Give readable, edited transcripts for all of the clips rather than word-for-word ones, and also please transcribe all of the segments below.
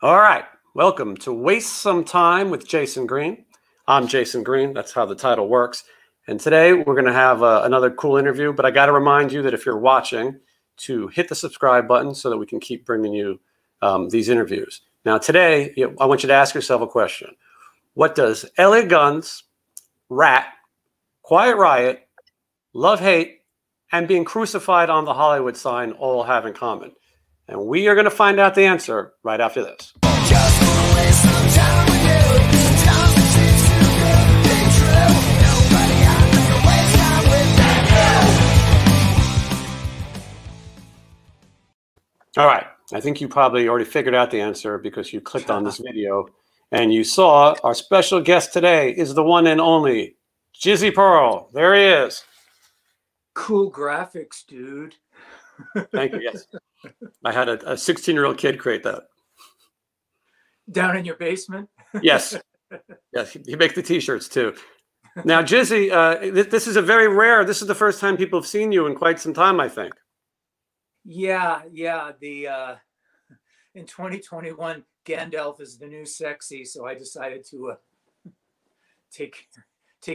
All right, welcome to Waste Some Time with Jason Green. I'm Jason Green, that's how the title works. And today we're going to have another cool interview, but I got to remind you that if you're watching, to hit the subscribe button so that we can keep bringing you these interviews. Now today, I want you to ask yourself a question. What does LA Guns, RATT, Quiet Riot, Love Hate, and being crucified on the Hollywood sign all have in common? And we are going to find out the answer right after this. All right. I think you probably already figured out the answer because you clicked on this video and you saw our special guest today is the one and only Jizzy Pearl. There he is. Cool graphics, dude. Thank you. Yes. I had a 16-year-old kid create that. Down in your basement? Yes. Yes. He makes the T-shirts too. Now, Jizzy, this is a very rare, this is the first time people have seen you in quite some time, I think. Yeah. In 2021, Gandalf is the new sexy, so I decided to take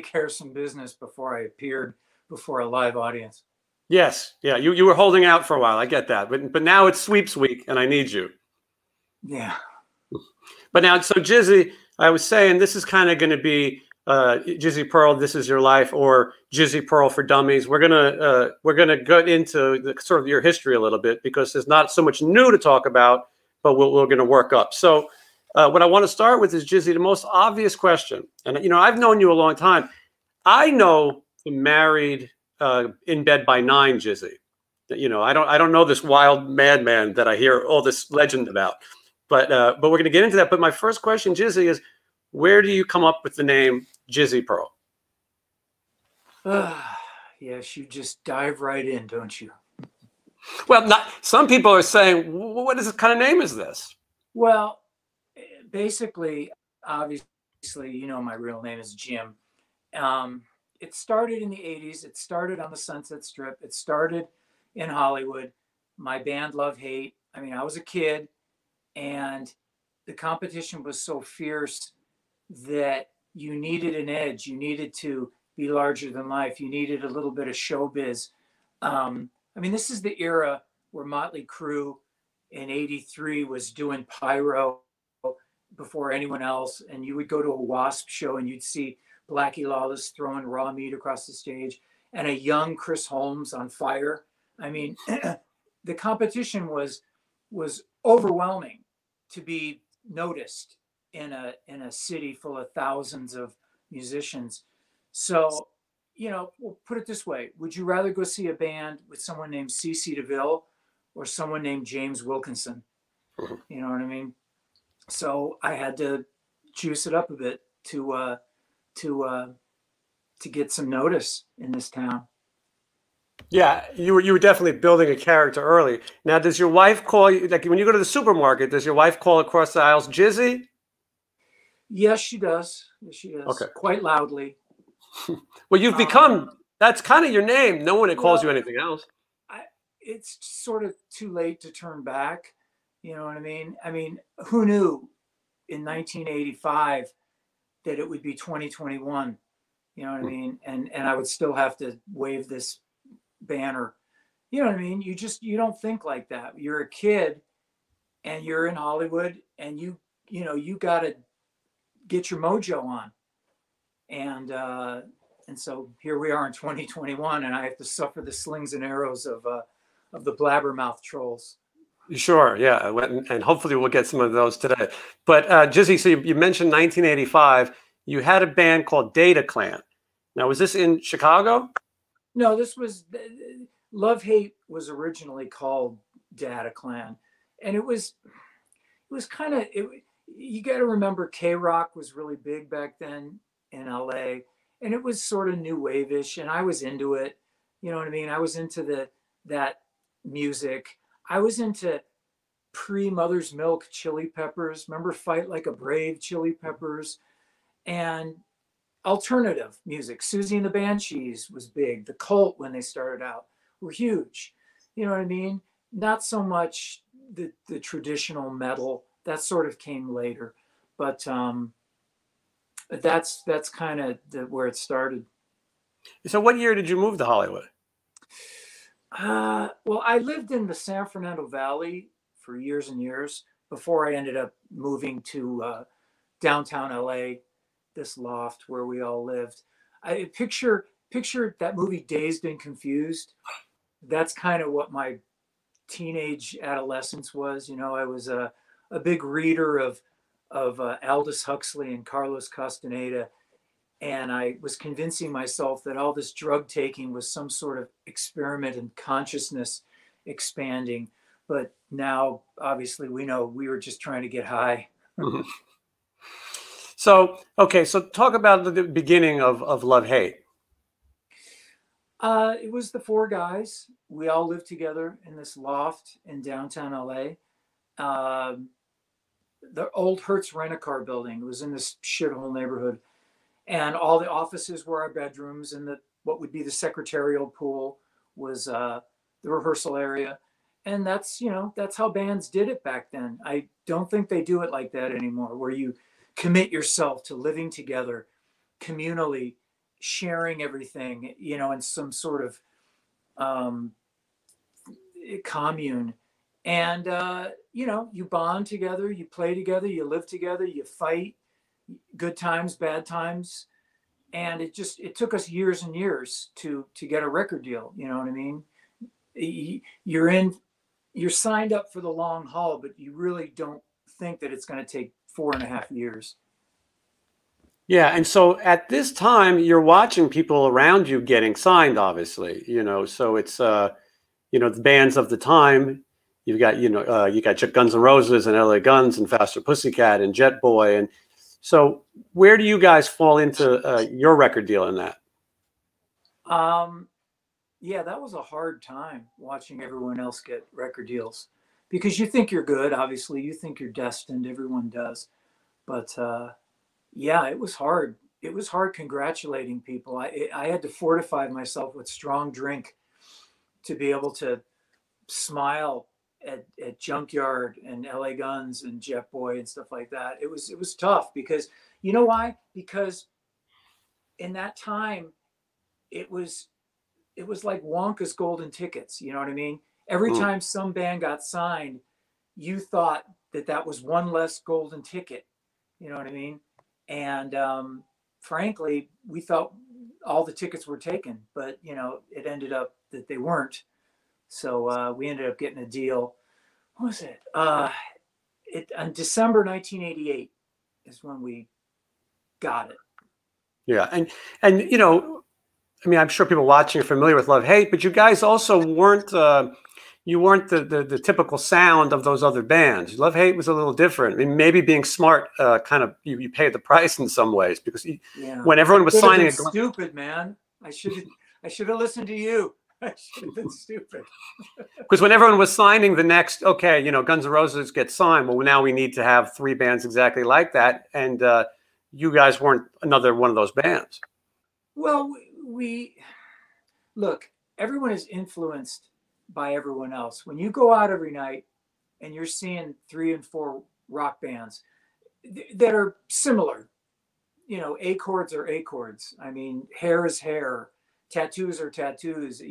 care of some business before I appeared before a live audience. Yes, yeah, you were holding out for a while. I get that, but now it's sweeps week, and I need you. Yeah. But now, so Jizzy, I was saying this is kind of going to be Jizzy Pearl. This is your life, or Jizzy Pearl for Dummies. We're gonna get into the sort of your history a little bit because there's not so much new to talk about, but we're going to work up. So, what I want to start with is Jizzy, the most obvious question, and I've known you a long time. I know the married. In bed by 9, Jizzy. I don't know this wild madman that I hear all this legend about, but we're going to get into that. But my first question, Jizzy, is where do you come up with the name Jizzy Pearl? Yes, you just dive right in, don't you? Well, some people are saying, what is this kind of name is this? Well, basically, obviously, my real name is Jim. It started in the 80s. It started on the Sunset Strip. It started in Hollywood. My band Love Hate. I mean, I was a kid and the competition was so fierce that you needed an edge. You needed to be larger than life. You needed a little bit of showbiz. I mean, this is the era where Motley Crue in '83 was doing pyro before anyone else. And you would go to a Wasp show and you'd see Blackie Lawless throwing raw meat across the stage and a young Chris Holmes on fire. I mean, the competition was overwhelming to be noticed in a city full of thousands of musicians. So, we'll put it this way. Would you rather go see a band with someone named CeCe DeVille or someone named James Wilkinson? You know what I mean? So I had to juice it up a bit to get some notice in this town. Yeah, you were definitely building a character early. Now, does your wife call you, like when you go to the supermarket, does your wife call across the aisles Jizzy? Yes, she does. Yes, she does. Okay. Quite loudly. Well, you've become, that's kind of your name. No one calls you anything else. It's sort of too late to turn back. You know what I mean? I mean, who knew in 1985 that it would be 2021, you know what I mean? And I would still have to wave this banner. You know what I mean? You don't think like that. You're a kid and you're in Hollywood and you got to get your mojo on. And so here we are in 2021 and I have to suffer the slings and arrows of the blabbermouth trolls. Sure, yeah, and hopefully we'll get some of those today. But Jizzy, so you mentioned 1985. You had a band called Data Clan. Now, was this in Chicago? No, this was Love Hate was originally called Data Clan, and it was kind of you got to remember K-Rock was really big back then in LA, and it was sort of new wave-ish, and I was into it. You know what I mean? I was into that music. I was into pre-Mother's Milk Chili Peppers. Remember Fight Like a Brave Chili Peppers? And alternative music. Susie and the Banshees was big. The Cult, when they started out, were huge. You know what I mean? Not so much the traditional metal that sort of came later. But that's kind of where it started. So what year did you move to Hollywood? Well, I lived in the San Fernando Valley for years and years before I ended up moving to downtown LA, this loft where we all lived. I picture that movie Dazed and Confused. That's kind of what my teenage adolescence was. You know, I was a big reader of Aldous Huxley and Carlos Castaneda, and I was convincing myself that all this drug taking was some sort of experiment in consciousness expanding. But now, obviously, we know we were just trying to get high. Mhm. So, okay, so talk about the beginning of Love Hate. It was the four guys. We all lived together in this loft in downtown LA. The old Hertz Rent-A-Car building. It was in this shithole neighborhood. And all the offices were our bedrooms, and what would be the secretarial pool was the rehearsal area. And that's how bands did it back then. I don't think they do it like that anymore, where you commit yourself to living together communally, sharing everything, in some sort of commune. And you bond together, you play together, you live together, you fight, good times, bad times. And it took us years and years to get a record deal. You know what I mean? You're signed up for the long haul, but you really don't think that it's going to take 4.5 years. Yeah, and so at this time, you're watching people around you getting signed, obviously, so it's, the bands of the time. You've got, you got Guns N' Roses and LA Guns and Faster Pussycat and Jet Boy. And so where do you guys fall into your record deal in that? Yeah, that was a hard time watching everyone else get record deals, because you think you're good. Obviously, you think you're destined. Everyone does. But yeah, it was hard. It was hard congratulating people. I had to fortify myself with strong drink to be able to smile at Junkyard and LA Guns and Jet Boy and stuff like that. It was tough, because you know why? Because in that time, it was like Wonka's golden tickets. You know what I mean? Every time some band got signed, you thought that was one less golden ticket. You know what I mean? And frankly, we thought all the tickets were taken, but it ended up that they weren't. So we ended up getting a deal. What was it? On December 1988 is when we got it. Yeah, and I'm sure people watching are familiar with Love Hate, but you guys also weren't the typical sound of those other bands. Love Hate was a little different. I mean, maybe Being Smart kind of you paid the price in some ways, because when everyone was signing, stupid man. I should have listened to you. I should have been stupid. Because when everyone was signing the next, Guns N' Roses get signed. Well, now we need to have 3 bands exactly like that, and you guys weren't another one of those bands. Well, we look. Everyone is influenced by everyone else. When you go out every night and you're seeing 3 and 4 rock bands that are similar, A chords are A chords. I mean, hair is hair, tattoos are tattoos,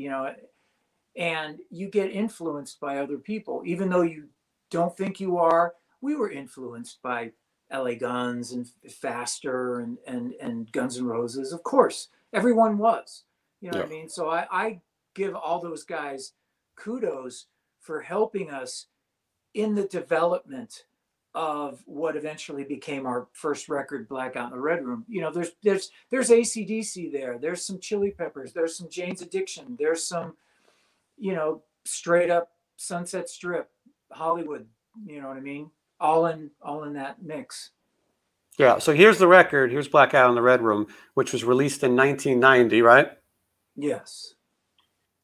and you get influenced by other people, even though you don't think you are. We were influenced by LA Guns and Faster and Guns N' Roses. Of course, everyone was, what I mean? So I give all those guys kudos for helping us in the development of what eventually became our first record, Blackout in the Red Room. There's AC/DC there. There's some Chili Peppers. There's some Jane's Addiction. There's some, straight up Sunset Strip, Hollywood. You know what I mean? All in that mix. Yeah. So here's the record. Here's Blackout in the Red Room, which was released in 1990, right? Yes.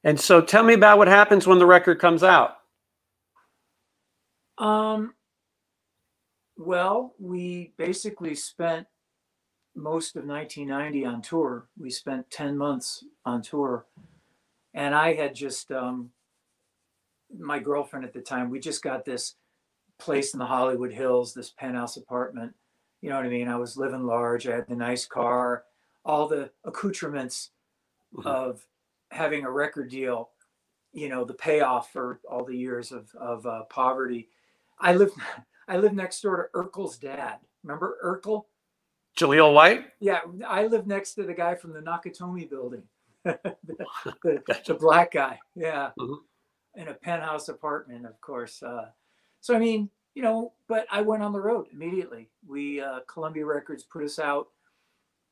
And so tell me about what happens when the record comes out. Well, we basically spent most of 1990 on tour. We spent 10 months on tour. And I had just, my girlfriend at the time, we just got this place in the Hollywood Hills, this penthouse apartment. You know what I mean? I was living large. I had the nice car, all the accoutrements of having a record deal, you know, the payoff for all the years of poverty. I lived next door to Urkel's dad. Remember Urkel? Jaleel White? Yeah, I lived next to the guy from the Nakatomi building, the black guy. Yeah, in a penthouse apartment, of course. So I mean, you know, but I went on the road immediately. We Columbia Records put us out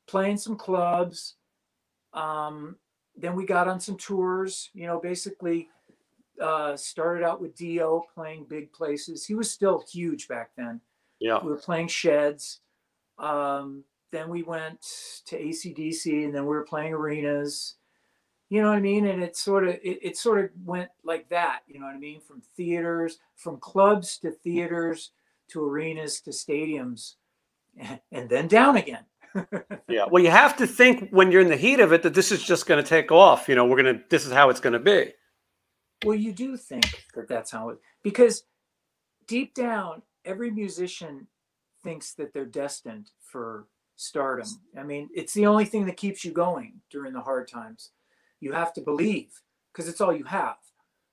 playing some clubs. Then we got on some tours. You know, basically started out with Dio playing big places. He was still huge back then. Yeah, we were playing sheds. Then we went to AC/DC, and then we were playing arenas. You know what I mean? And it sort of went like that. You know what I mean? From theaters, from clubs to theaters to arenas to stadiums, and then down again. Yeah. Well, you have to think when you're in the heat of it that this is just going to take off. You know, this is how it's going to be. Well, you do think that that's how it, because deep down, every musician thinks that they're destined for stardom. I mean, it's the only thing that keeps you going during the hard times. You have to believe, because it's all you have.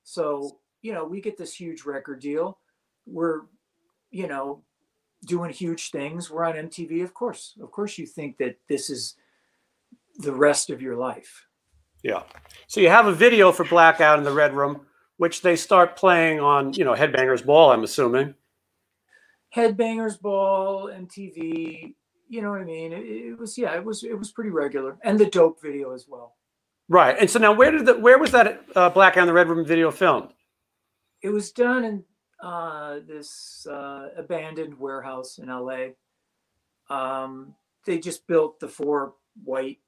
So, you know, we get this huge record deal. We're, you know, doing huge things. We're on MTV, of course. Of course you think that this is the rest of your life. Yeah. So you have a video for Blackout in the Red Room, which they start playing on, you know, Headbangers Ball, I'm assuming. Headbangers Ball, MTV, you know what I mean? It was pretty regular. And the Dope video as well. Right. And so now where was that Blackout in the Red Room video filmed? It was done in this abandoned warehouse in LA. They just built the 4 white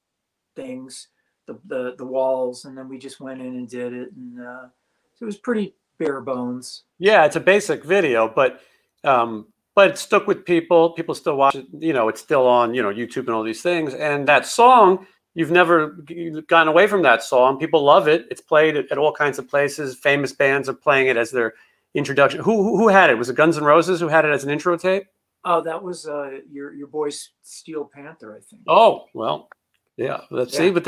things, the walls, and then we just went in and did it. And so it was pretty bare bones. Yeah, it's a basic video, but it stuck with people. People still watch it. You know, it's still on, you know, YouTube and all these things. And that song, you've never gotten away from that song. People love it. It's played at all kinds of places. Famous bands are playing it as their introduction. Who had it? Was it Guns N' Roses who had it as an intro tape? Oh, that was your boy Steel Panther, I think. Oh, well, yeah. Let's see, but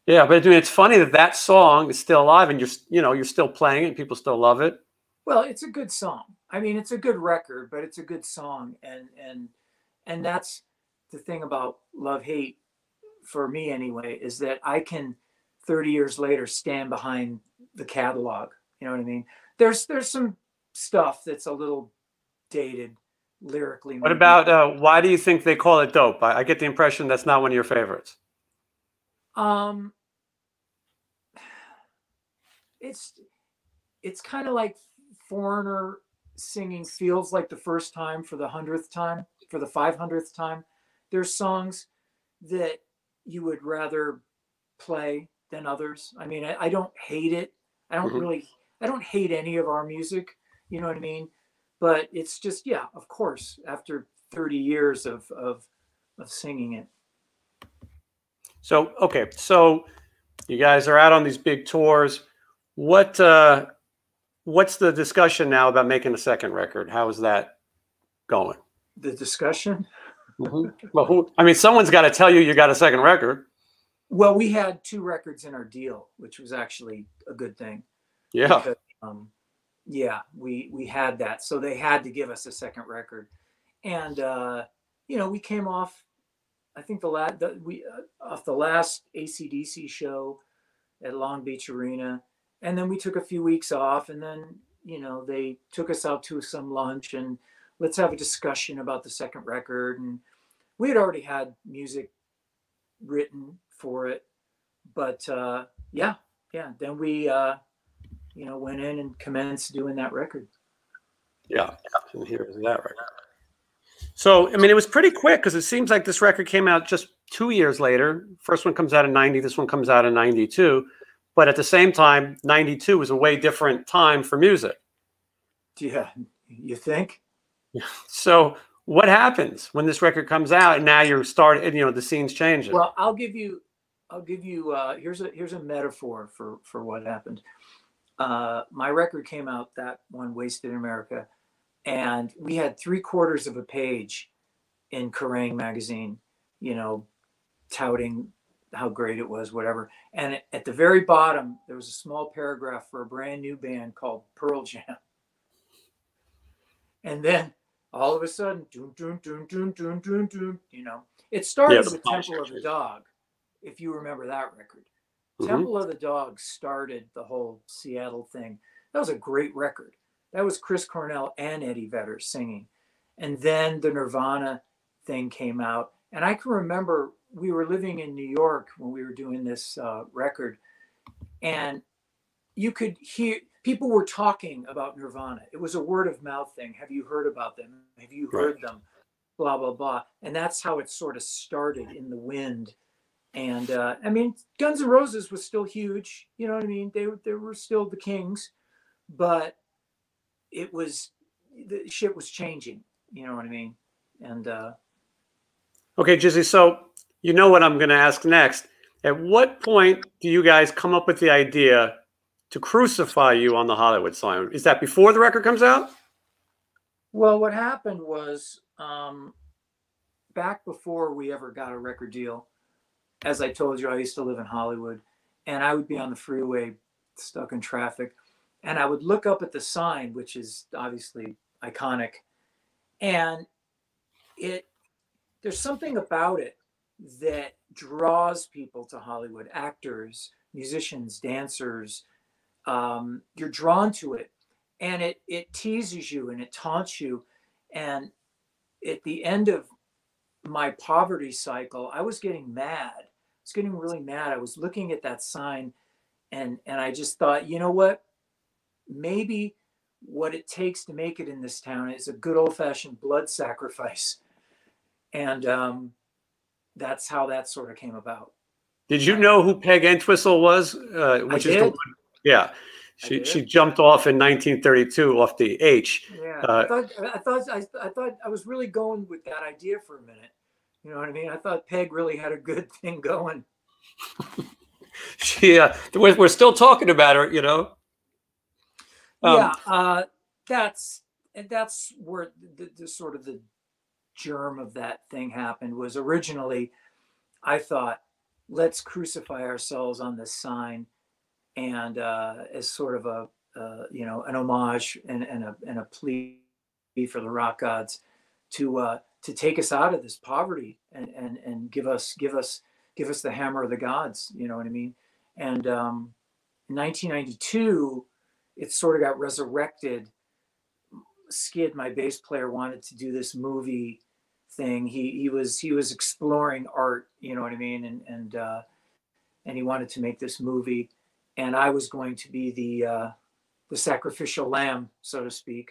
yeah, but I mean, it's funny that song is still alive, and you're still playing it, and people still love it. Well, it's a good song. I mean, it's a good record, but it's a good song, and that's the thing about Love Hate, for me anyway, is that I can 30 years later stand behind the catalog. You know what I mean? There's some stuff that's a little dated lyrically. What about why do you think they call it Dope? I get the impression that's not one of your favorites. It's kind of like Foreigner singing Feels Like the First Time for the 100th time, for the 500th time. There's songs that you would rather play than others. I mean, I don't hate it. I don't hate any of our music. You know what I mean? But it's just, yeah, of course, after 30 years of singing it. So, okay. So you guys are out on these big tours. What's the discussion now about making a second record? How is that going? The discussion? Well, I mean, someone's got to tell you got a second record. Well, we had 2 records in our deal, which was actually a good thing. Yeah. Because, yeah, we had that. So they had to give us a second record. And, you know, we came off, I think off the last AC/DC show at Long Beach Arena. And then we took a few weeks off, and then, you know, they took us out to some lunch and let's have a discussion about the second record. And we had already had music written for it, but yeah. Then we, you know, went in and commenced doing that record. Yeah, and here's that record. So, I mean, it was pretty quick because it seems like this record came out just 2 years later. First one comes out in 90. This one comes out in 92. But at the same time, 92 was a way different time for music. Yeah, you think? So what happens when this record comes out and now you're starting, you know, the scene's changing? Well, I'll give you here's a metaphor for what happened. My record came out, that one, Wasted in America, And we had 3/4 of a page in Kerrang magazine, you know, touting how great it was, whatever. And at the very bottom, there was a small paragraph for a brand new band called Pearl Jam. And then all of a sudden, doom, doom, doom, doom, doom, doom, doom, you know, it started with Temple of the Dog, if you remember that record. Temple of the Dog started the whole Seattle thing. That was a great record. That was Chris Cornell and Eddie Vedder singing. And then the Nirvana thing came out. And I can remember we were living in New York when we were doing this record. And you could hear people were talking about Nirvana. It was a word of mouth thing. Have you heard about them? Have you heard them? Blah, blah, blah. And that's how it sort of started in the wind. And I mean, Guns N' Roses was still huge. You know what I mean? They were still the kings, but it was, the shit was changing. You know what I mean? And okay, Jizzy. So you know what I'm going to ask next. At what point do you guys come up with the idea to crucify you on the Hollywood sign? Is that before the record comes out? Well, what happened was back before we ever got a record deal, as I told you, I used to live in Hollywood, and I would be on the freeway stuck in traffic, and I would look up at the sign, which is obviously iconic, and there's something about it that draws people to Hollywood, actors, musicians, dancers. You're drawn to it, and it teases you and it taunts you. And at the end of my poverty cycle, I was getting mad. I was getting really mad. I was looking at that sign, and I just thought, you know what? Maybe what it takes to make it in this town is a good old-fashioned blood sacrifice. And that's how that sort of came about. Did you know who Peg Entwistle was? Which is the one, yeah. She jumped off in 1932 off the H. Yeah, I thought I was really going with that idea for a minute. You know what I mean? I thought Peg really had a good thing going. We're still talking about her, you know. Yeah, that's where the sort of the germ of that thing happened. Was originally, I thought, let's crucify ourselves on this sign, and as sort of a you know, an homage and a plea for the rock gods to take us out of this poverty and give us the hammer of the gods. You know what I mean? And in 1992, it sort of got resurrected. Skid, my bass player, wanted to do this movie thing. He was exploring art. You know what I mean? And he wanted to make this movie, and I was going to be the sacrificial lamb, so to speak.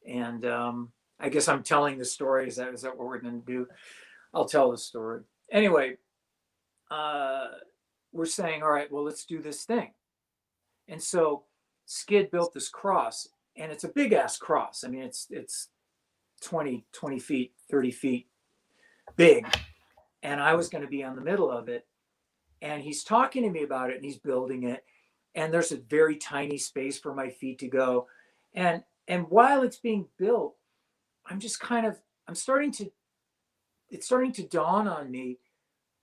And I guess I'm telling the story. Is that what we're going to do? I'll tell the story. Anyway, we're saying, all right, well, let's do this thing. And so Skid built this cross, and it's a big ass cross. I mean, it's 20 feet, 30 feet big. And I was going to be on the middle of it. And he's talking to me about it, and he's building it. And there's a very tiny space for my feet to go. And while it's being built, it's starting to dawn on me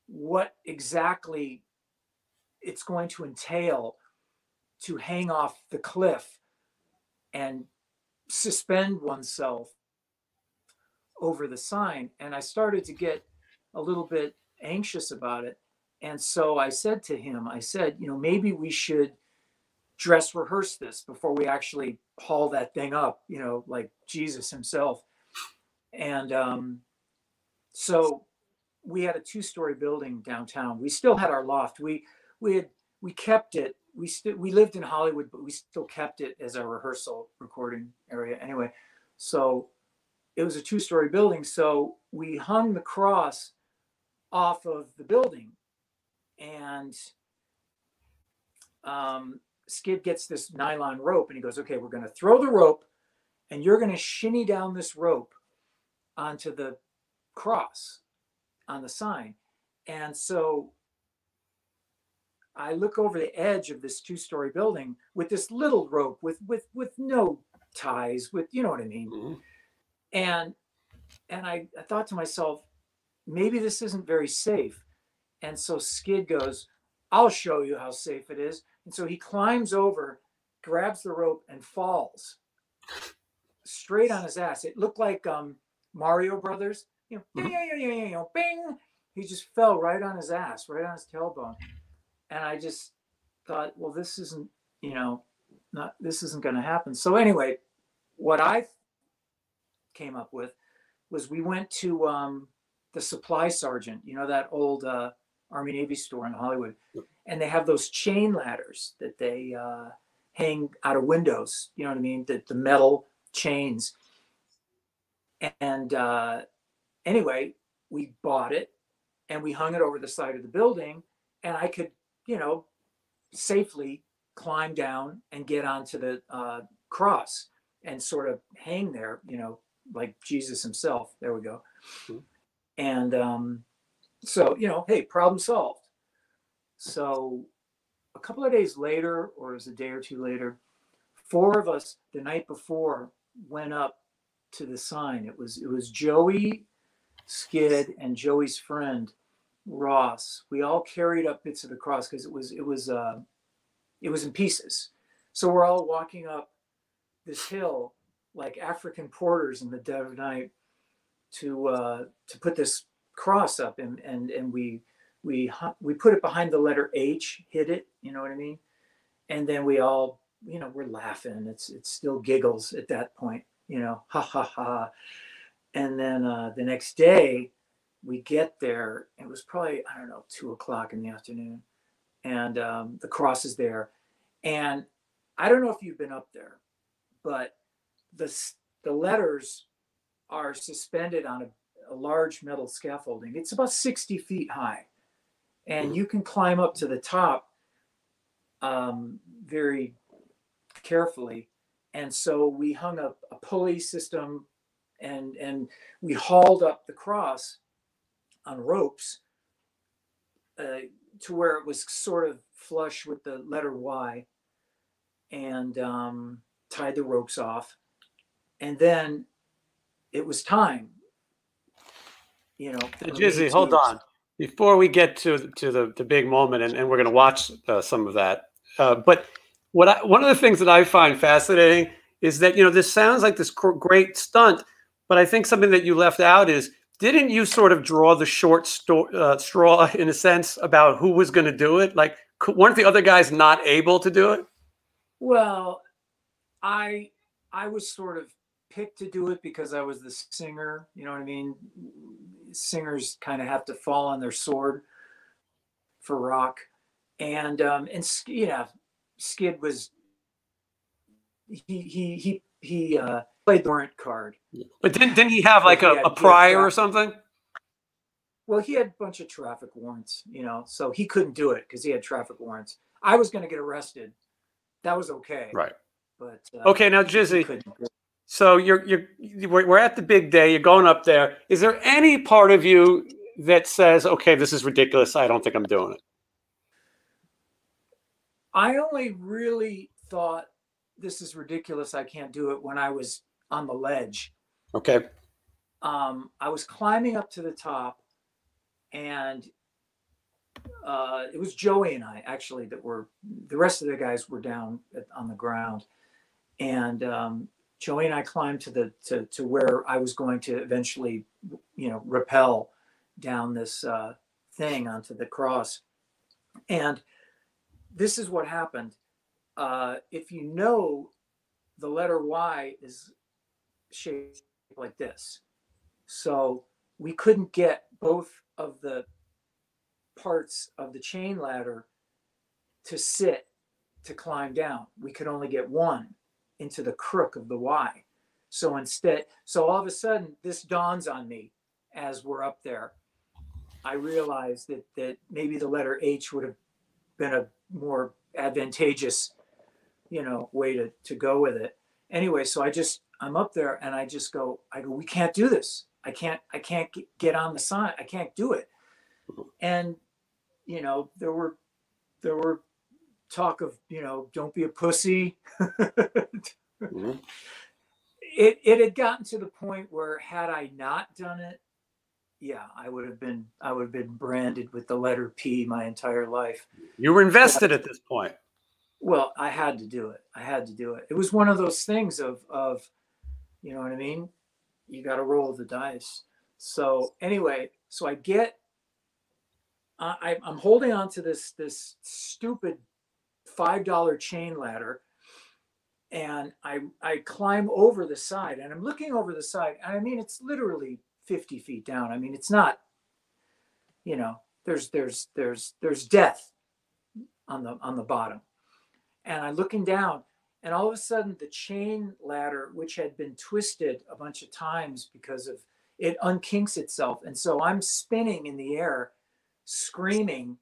what exactly it's going to entail to hang off the cliff and suspend oneself over the sign. And I started to get a little bit anxious about it. And so I said to him, you know, maybe we should dress rehearse this before we actually haul that thing up, you know, like Jesus himself. And so we had a 2-story building downtown. We still had our loft. We kept it. We lived in Hollywood, but we still kept it as our rehearsal recording area. Anyway, so it was a 2-story building. So we hung the cross off of the building, and Skid gets this nylon rope, and he goes, okay, we're going to throw the rope, and you're going to shinny down this rope onto the cross on the sign. And so I look over the edge of this 2-story building with this little rope with no ties with, you know what I mean? Mm-hmm. And I thought to myself, maybe this isn't very safe. And so Skid goes, I'll show you how safe it is. And so he climbs over, grabs the rope, and falls straight on his ass. It looked like Mario Brothers, you know, bing. He just fell right on his ass, right on his tailbone. And I just thought, well, this isn't, you know, this isn't going to happen. So anyway, what I came up with was we went to the Supply Sergeant, you know, that old Army Navy store in Hollywood, and they have those chain ladders that they hang out of windows. You know what I mean? The metal chains. And anyway, we bought it and we hung it over the side of the building, and I could, you know, safely climb down and get onto the cross and sort of hang there, you know, like Jesus himself. There we go. Mm-hmm. And so, you know, hey, problem solved. So a couple of days later, or it was a day or two later, 4 of us the night before went up to the sign. It was Joey, Skid, and Joey's friend Ross. We all carried up bits of the cross because it was in pieces. So we're all walking up this hill like African porters in the dead of night to put this cross up, and we put it behind the letter H, hid it, you know what I mean? And then we all, you know, we're laughing. It's still giggles at that point, you know, ha ha ha. And then the next day we get there. It was probably, I don't know, 2:00 in the afternoon, and the cross is there. And I don't know if you've been up there, but the letters are suspended on a large metal scaffolding. It's about 60 feet high, and you can climb up to the top very carefully. And so we hung up a pulley system, and we hauled up the cross on ropes to where it was sort of flush with the letter Y, and tied the ropes off. And then it was time, you know. Jizzy, hold on. Before we get to the big moment, and we're going to watch some of that. But one of the things that I find fascinating is that, you know, this sounds like this great stunt, but I think something that you left out is, didn't you sort of draw the short straw in a sense about who was going to do it? Like, weren't the other guys not able to do it? Well, I was sort of picked to do it because I was the singer, you know what I mean? Singers kind of have to fall on their sword for rock. And you know, Skid was, he played the warrant card. But didn't he have like a prior or something? Well, he had a bunch of traffic warrants, you know, so he couldn't do it because he had traffic warrants. I was going to get arrested. That was okay. Right. But okay, now Jizzy, so we're at the big day. You're going up there. Is there any part of you that says, okay, this is ridiculous, I don't think I'm doing it? I only really thought this is ridiculous, I can't do it, when I was on the ledge. Okay. I was climbing up to the top, and it was Joey and I actually that were, the rest of the guys were down on the ground. And Joey and I climbed to where I was going to eventually, you know, rappel down this thing onto the cross. And this is what happened. If you know, the letter Y is shaped like this. So we couldn't get both of the parts of the chain ladder to sit to climb down. We could only get one into the crook of the Y. So instead, so all of a sudden, this dawns on me as we're up there. I realized that maybe the letter H would have been a more advantageous, you know, way to go with it. Anyway, so I'm up there and I go, we can't do this. I can't get on the sign. I can't do it. And, you know, there were talk of, you know, don't be a pussy. it had gotten to the point where had I not done it, yeah, I would have been branded with the letter P my entire life. You were invested at this point. Well, I had to do it. I had to do it. It was one of those things of you know what I mean? You got to roll the dice. So anyway, so I'm holding on to this stupid $5 chain ladder, and I climb over the side, and I'm looking over the side, and I mean it's literally 50 feet down. I mean it's not, you know, there's death on the bottom, and I'm looking down, and all of a sudden the chain ladder, which had been twisted a bunch of times because of it, unkinks itself, and so I'm spinning in the air, screaming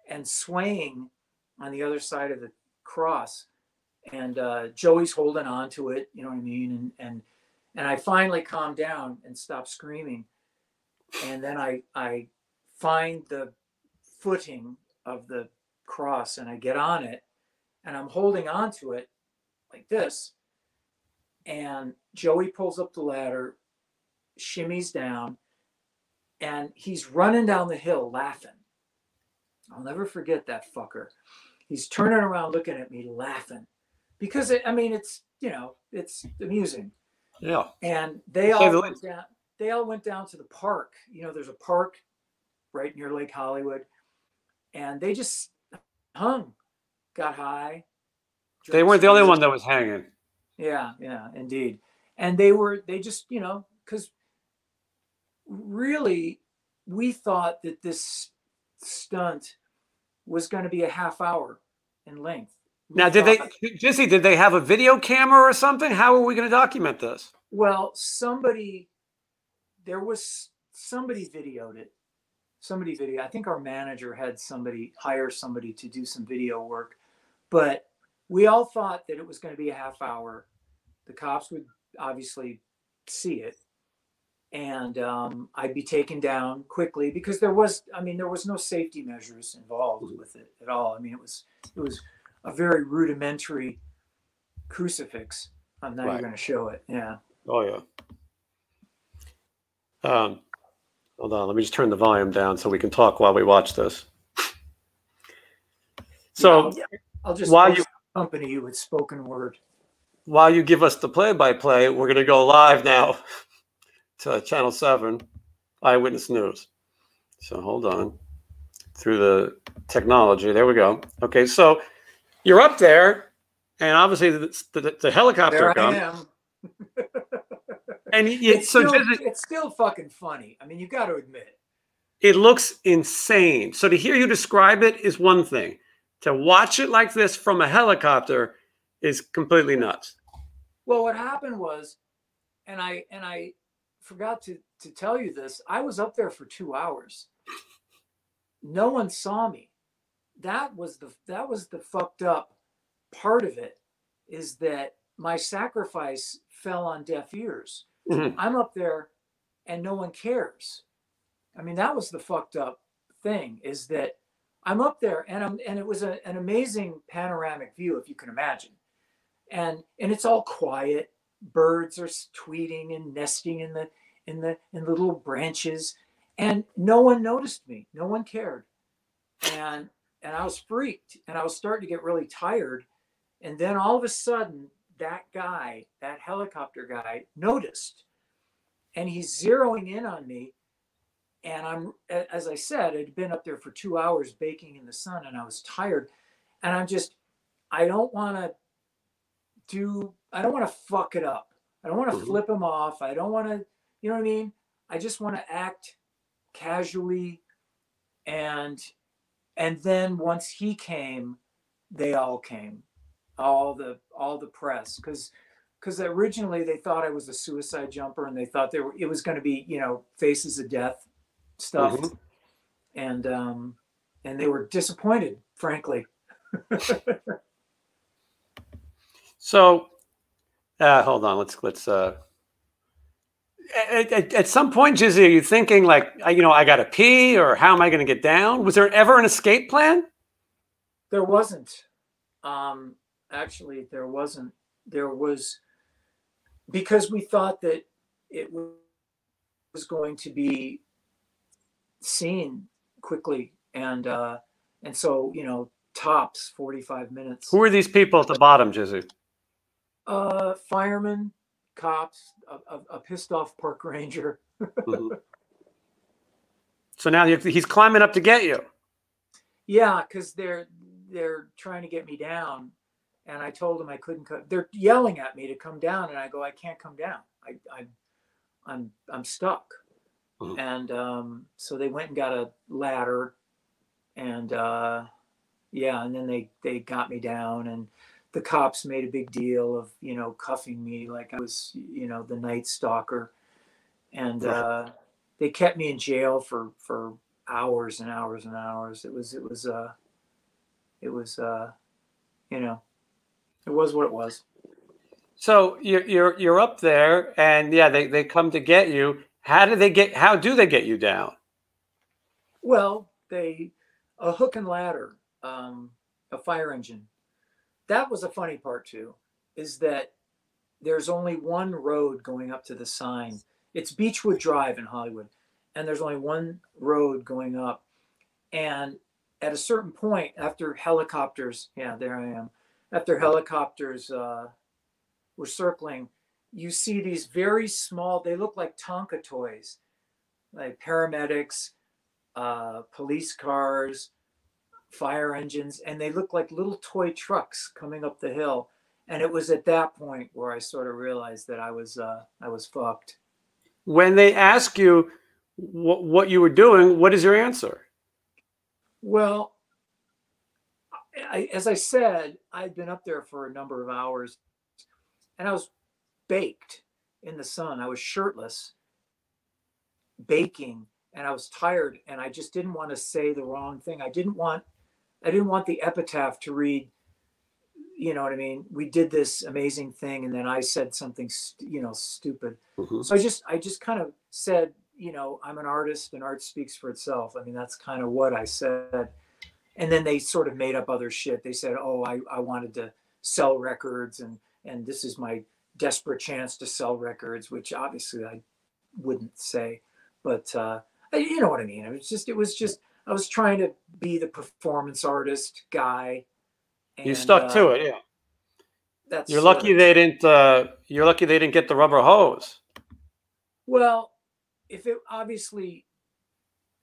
and swaying on the other side of the cross, and Joey's holding on to it, you know what I mean, and I finally calm down and stop screaming, and then I find the footing of the cross, and I get on it, and I'm holding on to it like this, and Joey pulls up the ladder, shimmies down, and he's running down the hill laughing. I'll never forget that fucker. He's turning around looking at me laughing because I mean, it's, you know, it's amusing. Yeah. And they all went down to the park. You know, there's a park right near Lake Hollywood, and they just hung, got high. They weren't the only one that was hanging. Yeah, yeah, indeed. And they just, you know, because really we thought that this stunt was going to be a half hour in length. Now, Jizzy, did they have a video camera or something? How are we going to document this? Well, somebody videoed it. I think our manager had hire somebody to do some video work, but we all thought that it was going to be a half hour. The cops would obviously see it, and I'd be taken down quickly because there was no safety measures involved with it at all. I mean, it was a very rudimentary crucifix. I'm not even going to show it. Yeah. Oh yeah. Hold on. Let me just turn the volume down so we can talk while we watch this. So I'll just accompany you with spoken word. While you give us the play-by-play, we're going to go live now to Channel 7 Eyewitness News. So hold on. Through the technology. There we go. Okay, so you're up there, and obviously the helicopter comes. There I am. And it's still fucking funny. I mean, you got to admit. It looks insane. So to hear you describe it is one thing. To watch it like this from a helicopter is completely nuts. Well, what happened was, and I forgot to tell you this, I was up there for 2 hours. No one saw me. That was the fucked up part of it, is that my sacrifice fell on deaf ears. Mm-hmm. I'm up there and no one cares. I mean, that was the fucked up thing, is that I'm up there and it was an amazing panoramic view, if you can imagine. And it's all quiet. Birds are tweeting and nesting in the little branches, and no one noticed me. No one cared. And I was freaked, and I was starting to get really tired. And then all of a sudden, that helicopter guy noticed, and he's zeroing in on me. And I'm, as I said, I'd been up there for 2 hours baking in the sun, and I was tired. And I don't want to fuck it up. I don't want to flip him off. I don't want to, you know what I mean? I just want to act casually. And then once he came, they all came, all the press, because originally they thought I was a suicide jumper, and they thought it was going to be, you know, faces of death stuff. Mm-hmm. And they were disappointed, frankly. So, hold on. Let's. At some point, Jizzy, are you thinking like, you know, I got to pee, or how am I going to get down? Was there ever an escape plan? There wasn't. Actually, there wasn't. There was because we thought that it was going to be seen quickly, and so, you know, tops 45 minutes. Who are these people at the bottom, Jizzy? Firemen, cops, a pissed off park ranger. Mm-hmm. So now he's climbing up to get you. Yeah, because they're trying to get me down, and I told them I couldn't come. They're yelling at me to come down, and I go, I can't come down. I'm stuck. Mm-hmm. And so they went and got a ladder, and yeah, and then they got me down, and the cops made a big deal of, you know, cuffing me like I was, you know, the Night Stalker, and they kept me in jail for hours and hours and hours. It was you know, it was what it was. So you're up there, and yeah, they come to get you. How do they get you down? Well, a hook and ladder, a fire engine. That was a funny part too, is that there's only one road going up to the sign. It's Beechwood Drive in Hollywood, and there's only one road going up. And at a certain point, after helicopters, yeah, there I am. After helicopters were circling, you see these very small, they look like Tonka toys, like paramedics, police cars, fire engines, and they look like little toy trucks coming up the hill. And it was at that point where I sort of realized that I was fucked. When they ask you what you were doing, what is your answer? Well, as I said, I'd been up there for a number of hours, and I was baked in the sun. I was shirtless, baking, and I was tired, and I just didn't want to say the wrong thing. I didn't want the epitaph to read, you know what I mean? We did this amazing thing, and then I said something, you know, stupid. Mm-hmm. So I just kind of said, you know, I'm an artist, and art speaks for itself. I mean, that's kind of what I said. And then they sort of made up other shit. They said, oh, I wanted to sell records, and this is my desperate chance to sell records, which obviously I wouldn't say, but you know what I mean? It was just I was trying to be the performance artist guy. And, you stuck to it, yeah. You're lucky they didn't. You're lucky they didn't get the rubber hose. Well, if it obviously,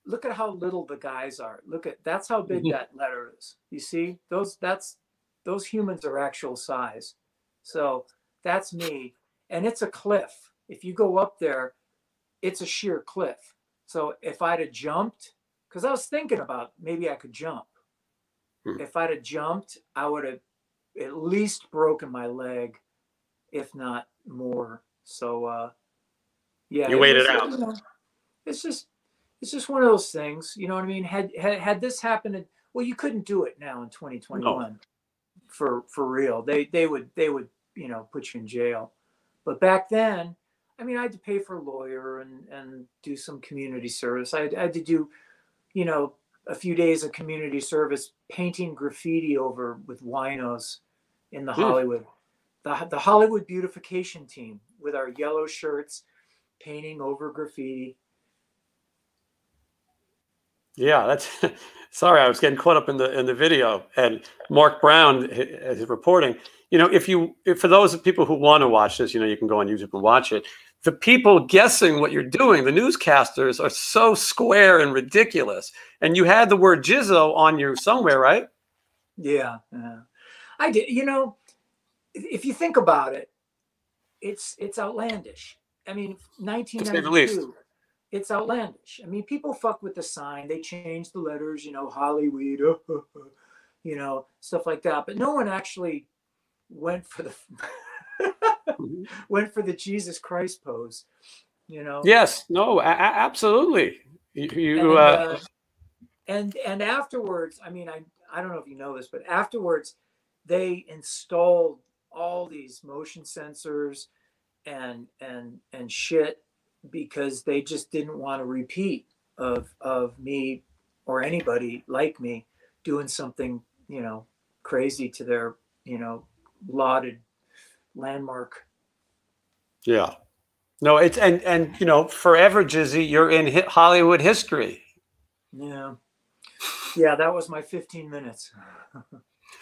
look at how little the guys are. That's how big that letter is. You see, those humans are actual size. So that's me, and it's a cliff. If you go up there, it's a sheer cliff. So if I'd have jumped, because I was thinking about maybe I could jump. If I'd have jumped, I would have at least broken my leg, if not more. So yeah, you waited out. You know, it's just one of those things. You know what I mean? Had this happened, well, you couldn't do it now in 2021. No. For real. They would you know, put you in jail. But back then, I mean, I had to pay for a lawyer and do some community service. I had to do, you know, a few days of community service painting graffiti over with winos in the Hollywood, the Hollywood beautification team with our yellow shirts, painting over graffiti. Yeah, that's sorry, I was getting caught up in the video, and Mark Brown is reporting. You know, if for those people who want to watch this, you know, you can go on YouTube and watch it. The people guessing what you're doing, the newscasters, are so square and ridiculous. And you had the word Jizzo on you somewhere, right? Yeah, I did. You know, if you think about it, it's outlandish. I mean, 1992. It's outlandish. I mean, people fuck with the sign. They change the letters, you know, Hollywood, you know, stuff like that. But no one actually went for the went for the Jesus Christ pose, you know. Yes. No. Absolutely. And afterwards, I mean, I don't know if you know this, but afterwards, they installed all these motion sensors and shit, because they just didn't want a repeat of me or anybody like me doing something, you know, crazy to their, you know, lauded landmark. Yeah. No, it's and you know, forever, Jizzy, you're in Hollywood history. Yeah. Yeah, that was my 15 minutes.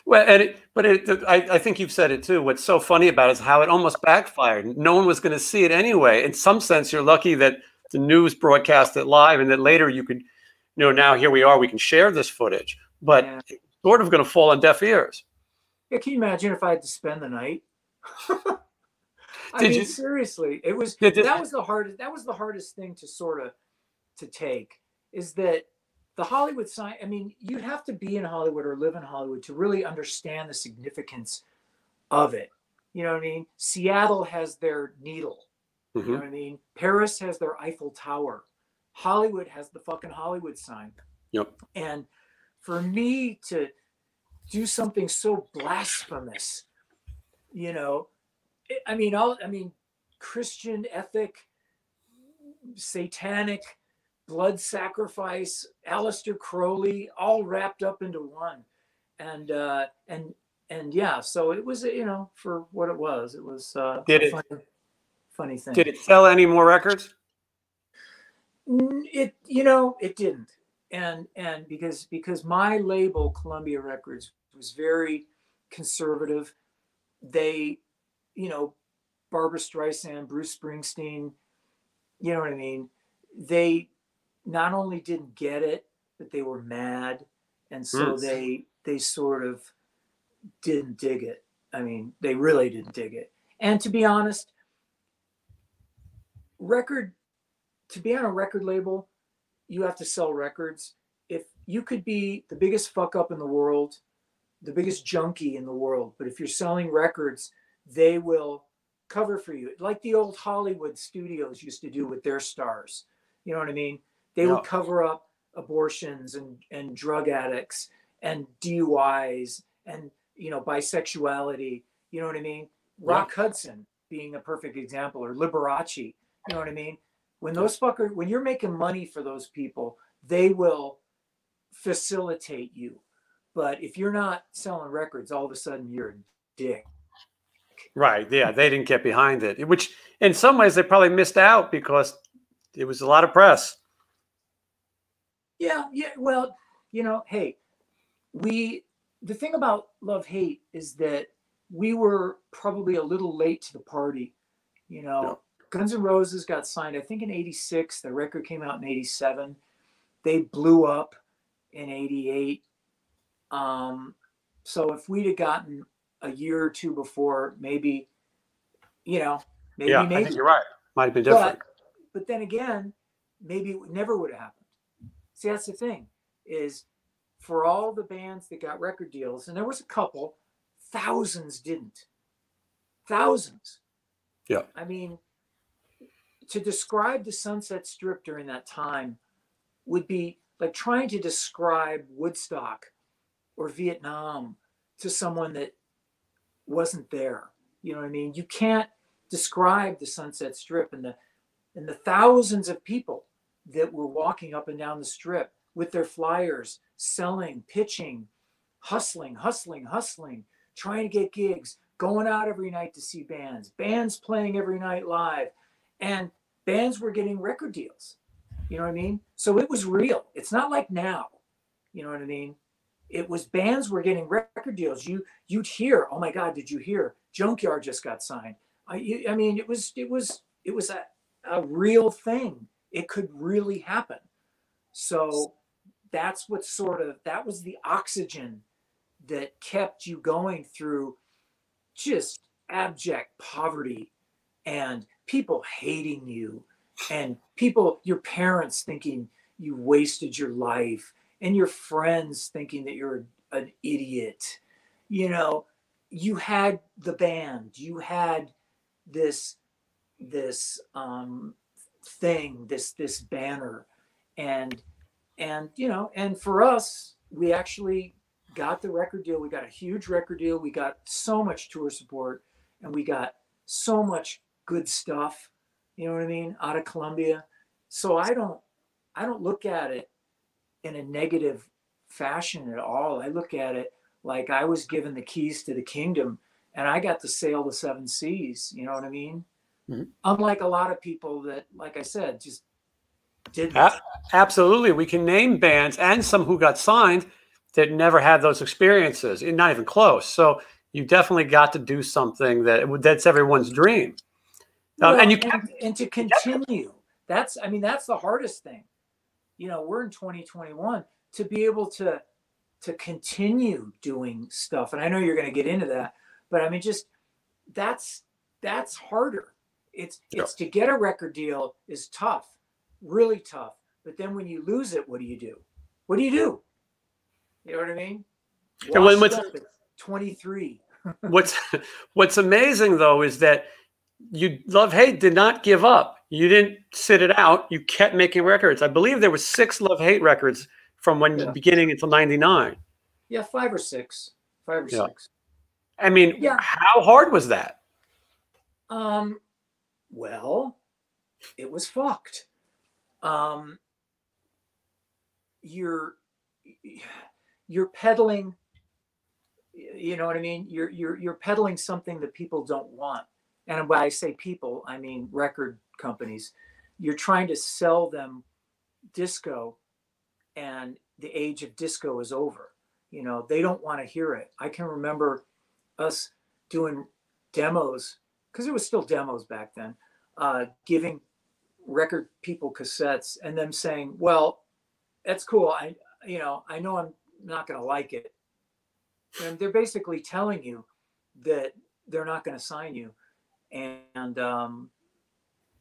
Well, I think you've said it too. What's so funny about it is how it almost backfired. No one was going to see it anyway. In some sense, you're lucky that the news broadcast it live, and that later you could, you know, now here we are, we can share this footage. But Yeah. it's sort of going to fall on deaf ears. Yeah, can you imagine if I had to spend the night? I Did mean, you? seriously, Did this? that was the hardest thing to sort of to take, is that the Hollywood sign. I mean, you'd have to be in Hollywood or live in Hollywood to really understand the significance of it. You know what I mean? Seattle has their needle. You know Mm-hmm. what I mean? Paris has their Eiffel Tower. Hollywood has the fucking Hollywood sign. Yep. And for me to do something so blasphemous, you know, I mean, Christian ethic, satanic, blood sacrifice, Aleister Crowley, all wrapped up into one, and yeah. So it was, you know, for what it was Did a it? funny thing. Did it sell any more records? It, you know, it didn't, and because my label Columbia Records was very conservative. They, you know, Barbara Streisand, Bruce Springsteen, you know what I mean? They not only didn't get it, but they were mad. And so they sort of didn't dig it. I mean, they really didn't dig it. And to be honest, to be on a record label, you have to sell records. If you could be the biggest fuck up in the world, the biggest junkie in the world, but if you're selling records, they will cover for you, like the old Hollywood studios used to do with their stars. You know what I mean? They would cover up abortions and drug addicts and DUIs and, you know, bisexuality. You know what I mean? Rock Hudson being a perfect example, or Liberace. You know what I mean? When those fuckers, when you're making money for those people, they will facilitate you. But if you're not selling records, all of a sudden you're a dick. Right. Yeah, they didn't get behind it, which in some ways they probably missed out because it was a lot of press. Yeah, yeah. Well, you know, hey, the thing about Love Hate is that we were probably a little late to the party. You know, Guns N' Roses got signed, I think, in '86. The record came out in '87. They blew up in '88. So if we'd have gotten a year or two before, maybe, you know, maybe. I think you're right. Might have been different. But then again, maybe it never would have happened. See, that's the thing, is for all the bands that got record deals, and there was a couple, thousands didn't. Thousands. Yeah. I mean, to describe the Sunset Strip during that time would be like trying to describe Woodstock or Vietnam to someone that wasn't there. You know what I mean? You can't describe the Sunset Strip and the thousands of people that were walking up and down the strip with their flyers, selling, pitching, hustling, trying to get gigs, going out every night to see bands playing every night live, and bands were getting record deals. You know what I mean? So it was real. It's not like now. You know what I mean? It was, bands were getting record deals. You'd hear, oh my God, did you hear? Junkyard just got signed. I mean, it was a real thing. It could really happen. So that's what that was the oxygen that kept you going through just abject poverty and people hating you and people, your parents thinking you wasted your life and your friends thinking that you're an idiot. You know, you had the band, you had this thing, this banner, and you know, and for us, we actually got the record deal. We got a huge record deal. We got so much tour support, and we got so much good stuff. You know what I mean? Out of Columbia. So I don't look at it in a negative fashion at all. I look at it like I was given the keys to the kingdom, and I got to sail the seven seas. You know what I mean? Unlike a lot of people that, like I said, just didn't. Absolutely. We can name bands and some who got signed that never had those experiences, not even close. So you definitely got to do something that's everyone's dream. Well, And you and to continue, that's the hardest thing. You know, we're in 2021 to be able to continue doing stuff. And I know you're going to get into that, but I mean, just that's harder. It's to get a record deal is tough, really tough. But then when you lose it, what do you do? What do you do? You know what I mean? Washed up at 23. What's amazing though is that Love Hate did not give up. You didn't sit it out. You kept making records. I believe there were 6 Love Hate records from the beginning until '99. Yeah, 5 or 6. 5 or 6. I mean, how hard was that? Well, it was fucked. You're peddling, you know what I mean? You're peddling something that people don't want. And when I say people, I mean record companies. You're trying to sell them disco, and the age of disco is over. You know, they don't want to hear it. I can remember us doing demos, because it was still demos back then, giving record people cassettes and them saying, well, that's cool. I know I'm not going to like it. And they're basically telling you that they're not going to sign you. And,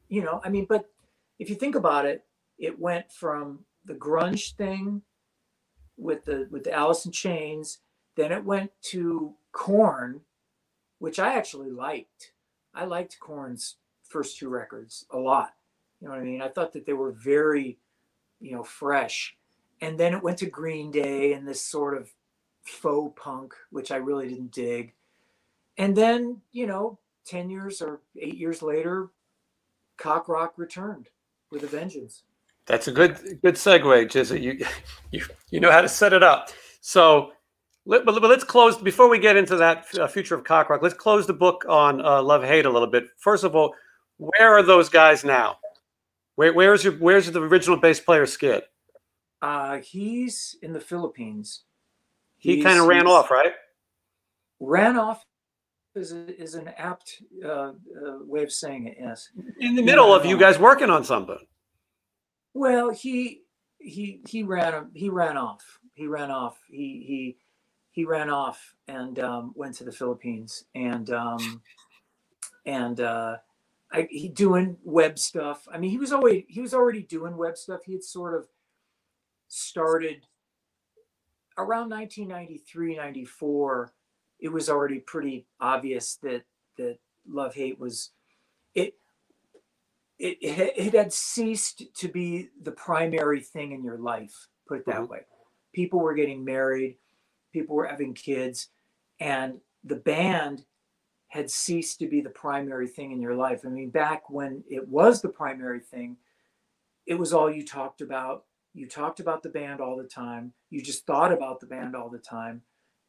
you know, I mean, but if you think about it, it went from the grunge thing with the Alice in Chains, then it went to Korn, which I actually liked. I liked Korn's first 2 records a lot. You know what I mean? I thought that they were very, you know, fresh. And then it went to Green Day and this sort of faux punk, which I really didn't dig. And then, you know, 10 years or 8 years later, cock rock returned with a vengeance. That's a good segue, Jizzy. You know how to set it up. So, but let's close before we get into that future of cock rock. Let's close the book on Love Hate a little bit. First of all, where are those guys now? Where's the original bass player Skid? He's in the Philippines. He kind of ran off, right? Ran off is an apt way of saying it. Yes. In the middle of you guys working on something. Well, he ran off. He ran off and went to the Philippines, and he doing web stuff. I mean, he was already doing web stuff. He had sort of started around 1993, 94. It was already pretty obvious that Love Hate was it had ceased to be the primary thing in your life, put it that way. People were getting married, people were having kids, and the band had ceased to be the primary thing in your life. I mean, back when it was the primary thing, it was all you talked about. You talked about the band all the time. You just thought about the band all the time.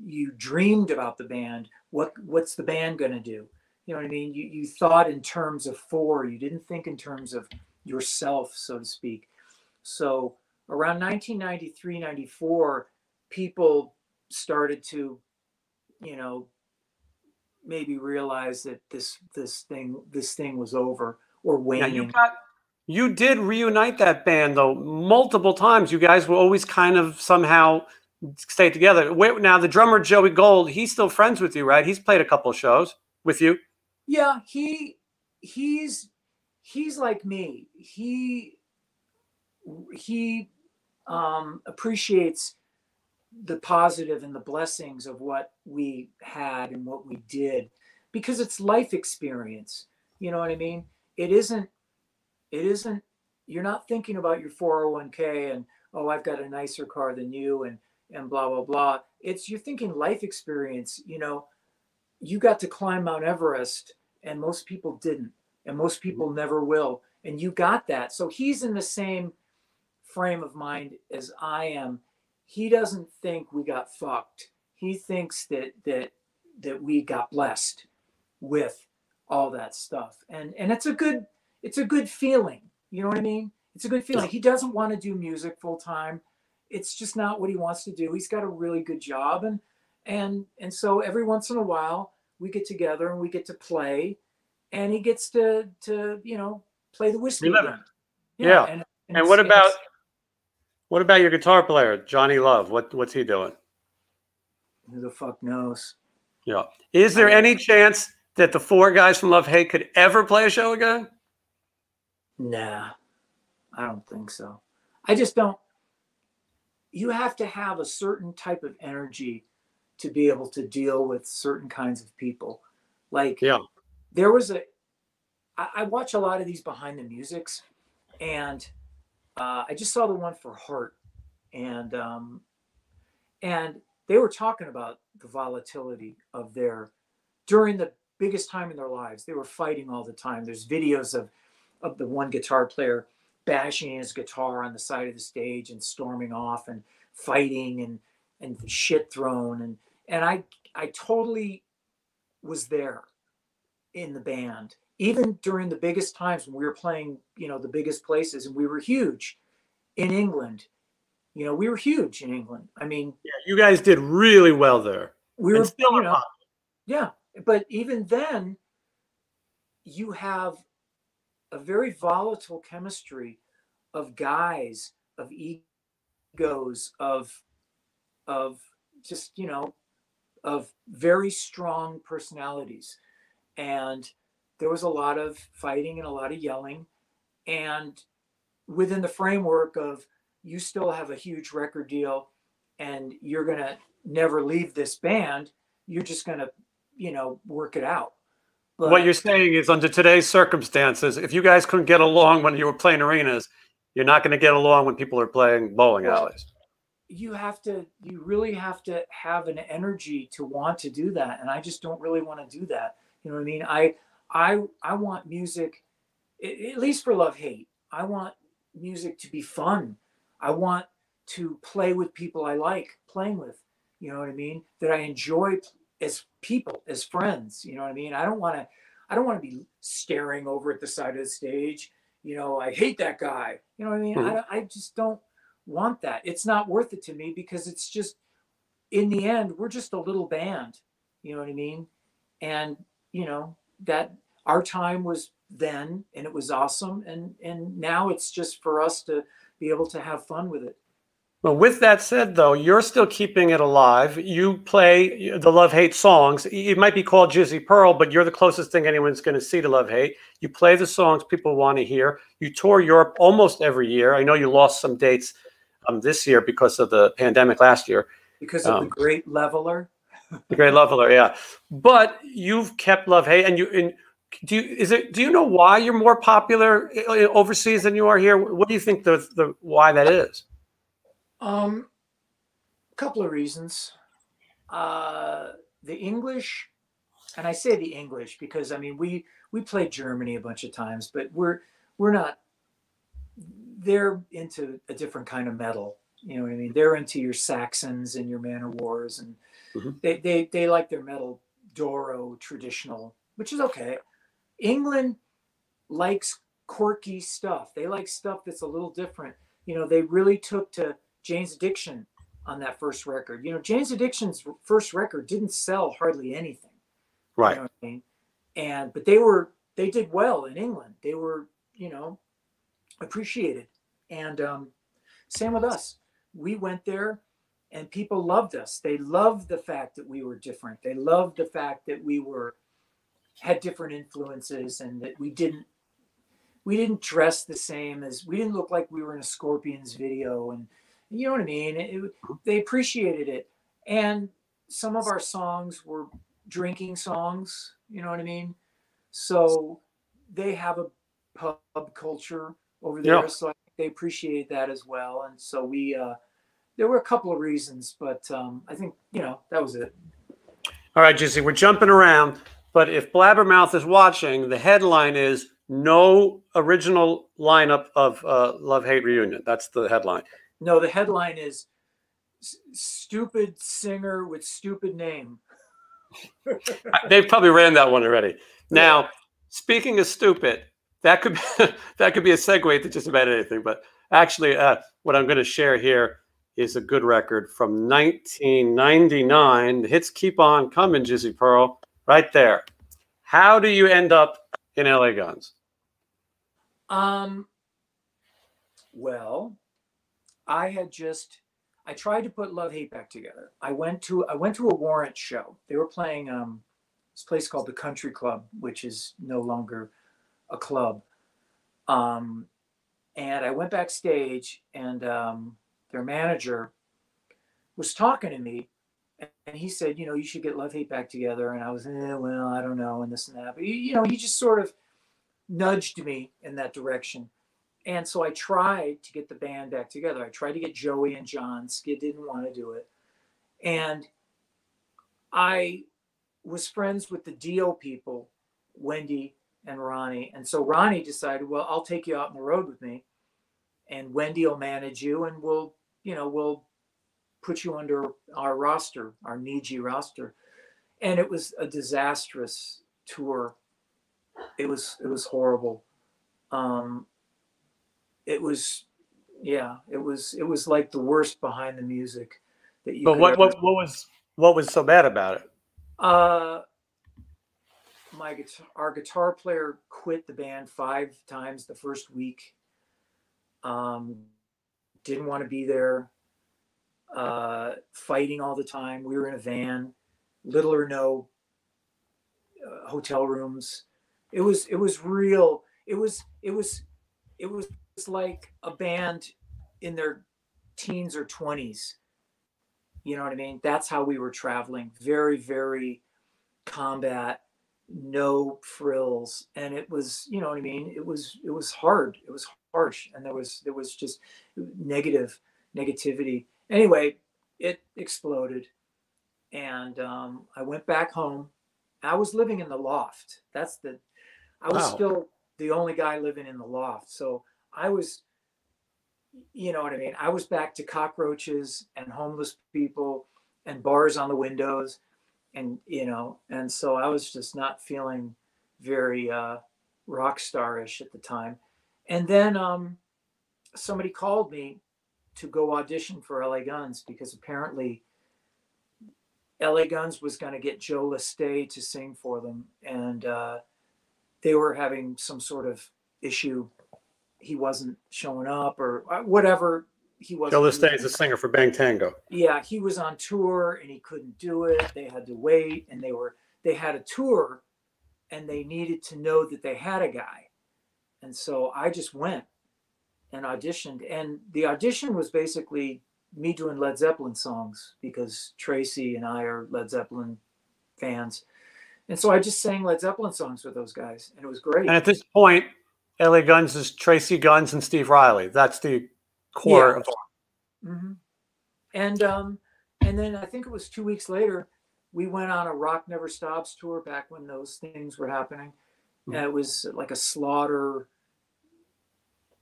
You dreamed about the band. What's the band going to do? You know what I mean? You thought in terms of 4. You didn't think in terms of yourself, so to speak. So around 1993, 94, people started to, you know, maybe realize that this thing was over or waning. You did reunite that band though multiple times. You guys will always kind of somehow stay together. Now the drummer Joey Gold, he's still friends with you, right? He's played a couple of shows with you. Yeah, he's like me. He appreciates the positive and the blessings of what we had and what we did, because it's life experience. You know what I mean? It isn't, you're not thinking about your 401k and, oh, I've got a nicer car than you and blah, blah, blah. You're thinking life experience. You know, you got to climb Mount Everest and most people didn't, and most people never will. And you got that. So he's in the same frame of mind as I am. He doesn't think we got fucked. He thinks that we got blessed with all that stuff. And it's a good feeling. You know what I mean? It's a good feeling. He doesn't want to do music full time. It's just not what he wants to do. He's got a really good job, and so every once in a while we get together and we get to play, and he gets to play the whiskey again. Yeah. And what about your guitar player, Johnny Love? What's he doing? Who the fuck knows? Yeah. Is there any chance that the four guys from Love Hate could ever play a show again? Nah, I don't think so. I just don't. You have to have a certain type of energy to be able to deal with certain kinds of people. Like, there was I watch a lot of these behind the musics, and I just saw the one for Heart, and they were talking about the volatility of during the biggest time in their lives. They were fighting all the time. There's videos of the one guitar player bashing his guitar on the side of the stage and storming off and fighting and shit thrown. And I totally was there in the band, even during the biggest times when we were playing, the biggest places, and we were huge in England. We were huge in England. I mean, you guys did really well there. We were still, yeah. But even then, you have a very volatile chemistry of guys, of egos, of just, of very strong personalities. And there was a lot of fighting and a lot of yelling. And within the framework of, you still have a huge record deal and you're going to never leave this band, you're just going to, work it out. But what you're saying is, under today's circumstances, if you guys couldn't get along when you were playing arenas, you're not going to get along when people are playing bowling alleys. You really have to have an energy to want to do that. And I just don't really want to do that. You know what I mean? I want music, at least for Love Hate, I want music to be fun. I want to play with people I like playing with, you know what I mean? That I enjoy as people, as friends, you know what I mean? I don't want to be staring over at the side of the stage. I hate that guy. You know what I mean? Mm-hmm. I just don't want that. It's not worth it to me, because it's just, in the end, we're just a little band, you know what I mean? And, that our time was then, and it was awesome. And now it's just for us to be able to have fun with it. Well, with that said, though, you're still keeping it alive. You play the Love Hate songs. It might be called Jizzy Pearl, but you're the closest thing anyone's going to see to Love Hate. You play the songs people want to hear. You tour Europe almost every year. I know you lost some dates this year because of the pandemic last year. Because of the Great Leveler. The Great Leveler, yeah. But you've kept Love Hate, and do you know why you're more popular overseas than you are here? What do you think the why that is? A couple of reasons. The English, and I say the English because, I mean, we played Germany a bunch of times, but we're not. They're into a different kind of metal. You know what I mean? They're into your Saxons and your Manowars, and they like their metal Doro traditional, which is okay. England likes quirky stuff. They like stuff that's a little different. They really took to Jane's Addiction on that first record. Jane's Addiction's first record didn't sell hardly anything. Right. You know what I mean? But they did well in England. They were, appreciated. And same with us. We went there and people loved us. They loved the fact that we were different. They loved the fact that we had different influences, and that we didn't dress the same as, we didn't look like we were in a Scorpions video, and you know what I mean? They appreciated it. And some of our songs were drinking songs, you know what I mean? So they have a pub culture over there. Yeah. So I think they appreciate that as well. And so there were a couple of reasons, but I think, that was it. All right, Jizzy, we're jumping around, but if Blabbermouth is watching, the headline is no original lineup of Love Hate Reunion. That's the headline. No, the headline is stupid singer with stupid name. They've probably ran that one already. Now, speaking of stupid, that could be, that could be a segue to just about anything. But actually, what I'm going to share here is a good record from 1999. The hits keep on coming, Jizzy Pearl, right there. How do you end up in LA Guns? Well, I tried to put Love Hate back together. I went to a Warrant show. They were playing this place called the Country Club, which is no longer a club. And I went backstage, and their manager was talking to me, and he said, you should get Love Hate back together. And I was, well, I don't know, and this and that. But he just sort of nudged me in that direction. And so I tried to get the band back together. I tried to get Joey and John. Skid didn't want to do it. And I was friends with the Dio people, Wendy and Ronnie. And so Ronnie decided, well, I'll take you out on the road with me, and Wendy will manage you, and we'll put you under our roster, our Niji roster. And it was a disastrous tour. It was horrible. It was like the worst behind the music that you. But what was so bad about it? Our guitar player quit the band 5 times the first week. Didn't want to be there. Fighting all the time. We were in a van, little or no hotel rooms. It was real. It was like a band in their teens or 20s. You know what I mean? That's how we were traveling. Very, very combat, no frills. And it was, you know what I mean? It was hard. It was harsh. And there was just negativity. Anyway, it exploded. And I went back home. I was living in the loft. I was still the only guy living in the loft. So I was, you know what I mean? I was back to cockroaches and homeless people and bars on the windows, and and so I was just not feeling very rock star-ish at the time. And then somebody called me to go audition for LA Guns, because apparently LA Guns was going to get Joe Lestay to sing for them, and they were having some sort of issue. He wasn't showing up or whatever. Joe Lestay is the singer for Bang Tango. Yeah, he was on tour and he couldn't do it. They had to wait, and they had a tour, and they needed to know that they had a guy. And so I just went and auditioned. And the audition was basically me doing Led Zeppelin songs, because Tracy and I are Led Zeppelin fans. And so I just sang Led Zeppelin songs with those guys, and it was great. And at this point, LA Guns is Tracy Guns and Steve Riley. That's the core. Yeah. Mm-hmm. And then I think it was 2 weeks later, we went on a Rock Never Stops tour, back when those things were happening. Mm-hmm. And it was like a Slaughter,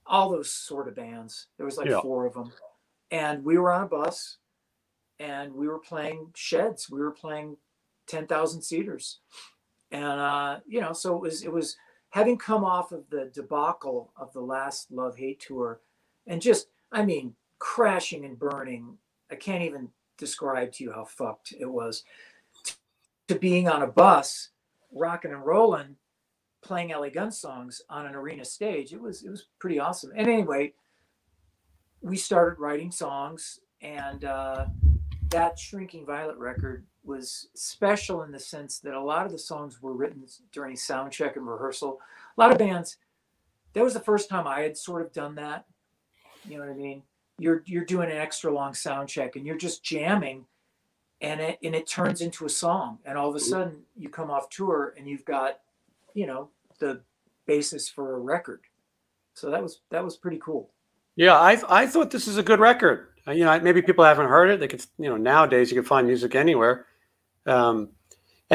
all those sort of bands. There was like 4 of them. And we were on a bus, and we were playing sheds. We were playing 10,000 seaters. And, so it was having come off of the debacle of the last Love Hate tour, and just, crashing and burning. I can't even describe to you how fucked it was, to being on a bus, rocking and rolling, playing LA Guns songs on an arena stage. It was pretty awesome. And anyway, we started writing songs, and that Shrinking Violet record was special in the sense that a lot of the songs were written during sound check and rehearsal. A lot of bands, that was the first time I had sort of done that. You know what I mean? You're doing an extra long sound check, and you're just jamming, and it turns into a song. And all of a sudden you come off tour, and you've got, the basis for a record. So that was pretty cool. Yeah, I thought this is a good record. Maybe people haven't heard it. They could, nowadays you can find music anywhere. And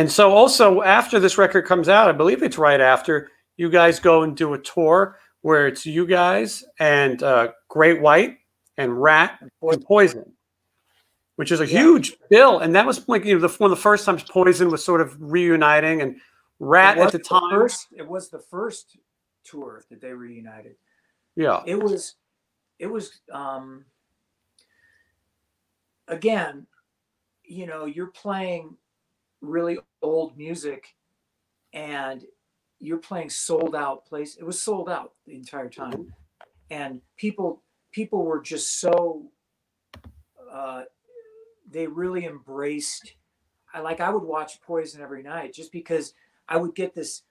so also after this record comes out, I believe it's right after, you guys go and do a tour where it's you guys and Great White and RATT and Poison, which is a huge bill. And that was like one of the first times Poison was sort of reuniting. And RATT at the time. It was the first tour that they reunited. Yeah. It was again, you know, you're playing really old music and you're playing sold out place. It was sold out the entire time. Mm-hmm. And people were just so they really embraced. I would watch Poison every night just because I would get this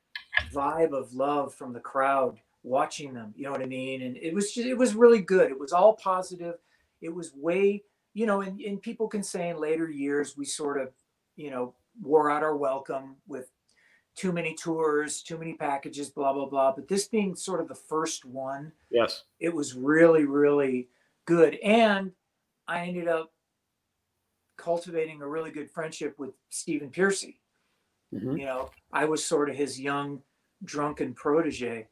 vibe of love from the crowd watching them. You know what I mean? And it was really good. It was all positive. It was way, you know, and people can say in later years we sort of, you know, wore out our welcome with too many tours, too many packages, blah blah blah. But this being sort of the first one, yes, it was really, really good. And I ended up cultivating a really good friendship with Stephen Pearcy. mm-hmm. You know, I was sort of his young, drunken protege,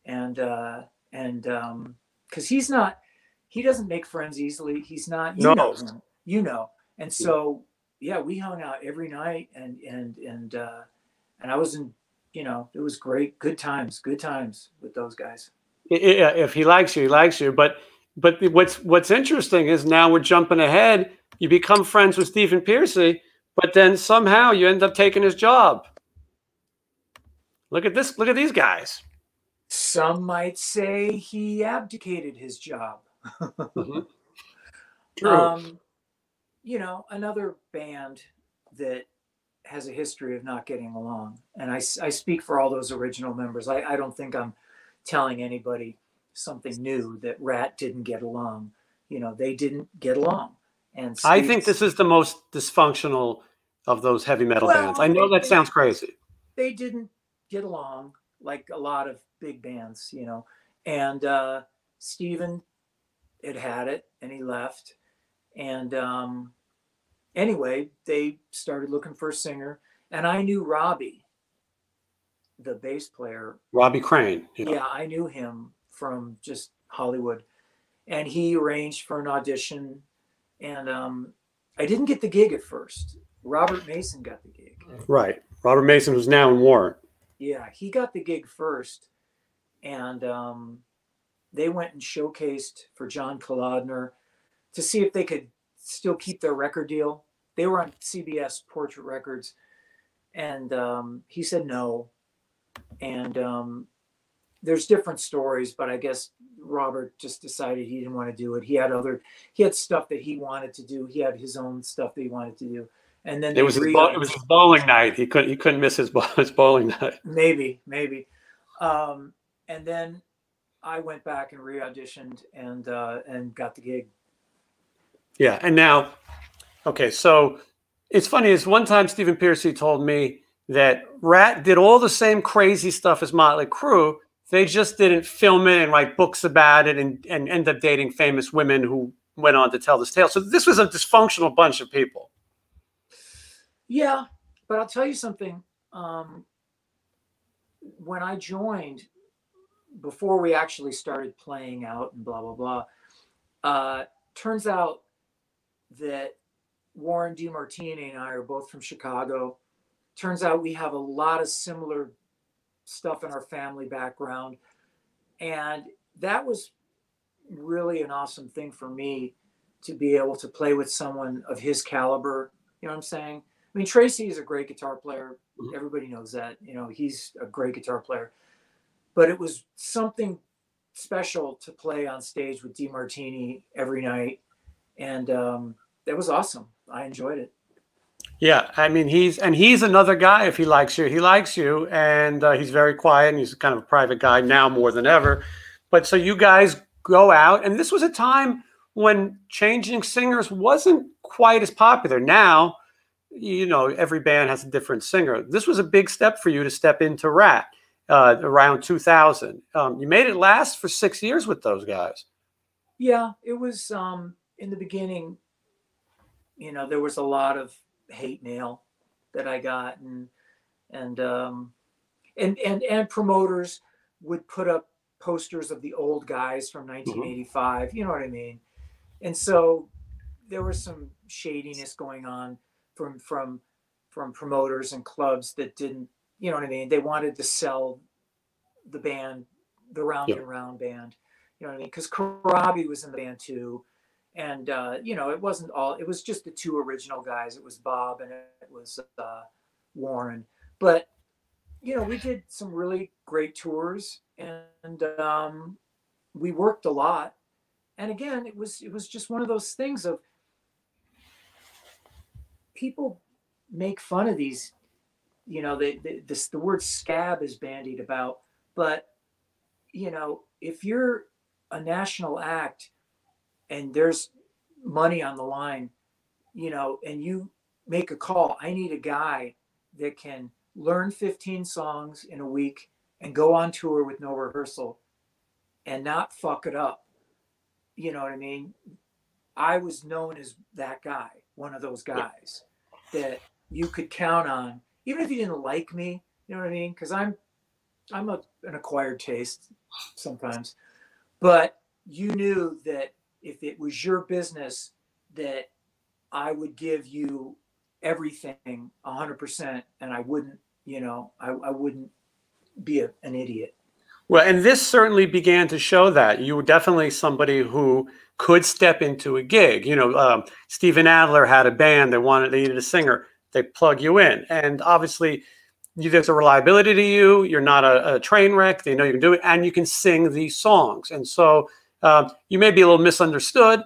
and because he doesn't make friends easily. He's not, you know him, you know, and so yeah, we hung out every night, and I was in, you know, it was great, good times with those guys. If he likes you, he likes you. But what's interesting is now we're jumping ahead. You become friends with Stephen Pearcy, but then somehow you end up taking his job. Look at this. Look at these guys. Some might say he abdicated his job. Mm-hmm. True. You know, another band that has a history of not getting along. And I speak for all those original members. I don't think I'm telling anybody something new that RATT didn't get along. You know, they didn't get along. And I think this is the most dysfunctional of those heavy metal bands. I know that sounds crazy. They didn't get along like a lot of big bands, you know. And Steven had it and he left. And anyway, they started looking for a singer. And I knew Robbie, the bass player. Robbie Crane. Yeah, I knew him from just Hollywood. And he arranged for an audition. And I didn't get the gig at first. Robert Mason got the gig. Right. Robert Mason, who's now in War. Yeah, he got the gig first. And they went and showcased for John Kolodner to see if they could still keep their record deal. They were on CBS Portrait Records. And he said no. And there's different stories, but I guess Robert just decided he didn't want to do it. He had stuff that he wanted to do. He had his own stuff that he wanted to do. And then it was his bowling night. He couldn't miss his bowling night. Maybe. And then I went back and re-auditioned and got the gig. Yeah, and now, okay, so it's funny. Is one time Stephen Pearcy told me that RATT did all the same crazy stuff as Motley Crue. They just didn't film it and write books about it and end up dating famous women who went on to tell this tale. So this was a dysfunctional bunch of people. Yeah, but I'll tell you something. When I joined, before we actually started playing out and blah, blah, blah, turns out that Warren DeMartini and I are both from Chicago. Turns out we have a lot of similar stuff in our family background. And that was really an awesome thing for me to be able to play with someone of his caliber. You know what I'm saying? I mean, Tracy is a great guitar player. Everybody knows that. You know, he's a great guitar player. But it was something special to play on stage with DeMartini every night. And that was awesome. I enjoyed it. Yeah, I mean, he's another guy. If he likes you, and he's very quiet, and he's kind of a private guy now more than ever. But so you guys go out, and this was a time when changing singers wasn't quite as popular. Now, you know, every band has a different singer. This was a big step for you to step into RATT around 2000. You made it last for 6 years with those guys. Yeah, it was in the beginning. You know, there was a lot of hate mail that I got, and promoters would put up posters of the old guys from 1985. You know what I mean? And so there was some shadiness going on from promoters and clubs that didn't you know what I mean? They wanted to sell the band, the Round and Round band, you know what I mean? Because Karabi was in the band too. And, you know, it wasn't all, it was just the two original guys. It was Bob and it was Warren. But, you know, we did some really great tours, and we worked a lot. And again, it was just one of those things of people make fun of these, you know, the word scab is bandied about, but, you know, if you're a national act and there's money on the line, you know, and you make a call, I need a guy that can learn 15 songs in a week and go on tour with no rehearsal and not fuck it up. You know what I mean? I was known as that guy, one of those guys that you could count on, even if you didn't like me, you know what I mean? Because I'm an acquired taste sometimes, but you knew that if it was your business, that I would give you everything 100%, and I wouldn't, you know, I wouldn't be an idiot. Well, and this certainly began to show that you were definitely somebody who could step into a gig. You know, Steven Adler had a band. They needed a singer. They plug you in, and obviously, there's a reliability to you. You're not a train wreck. They know you can do it, and you can sing these songs. And so you may be a little misunderstood,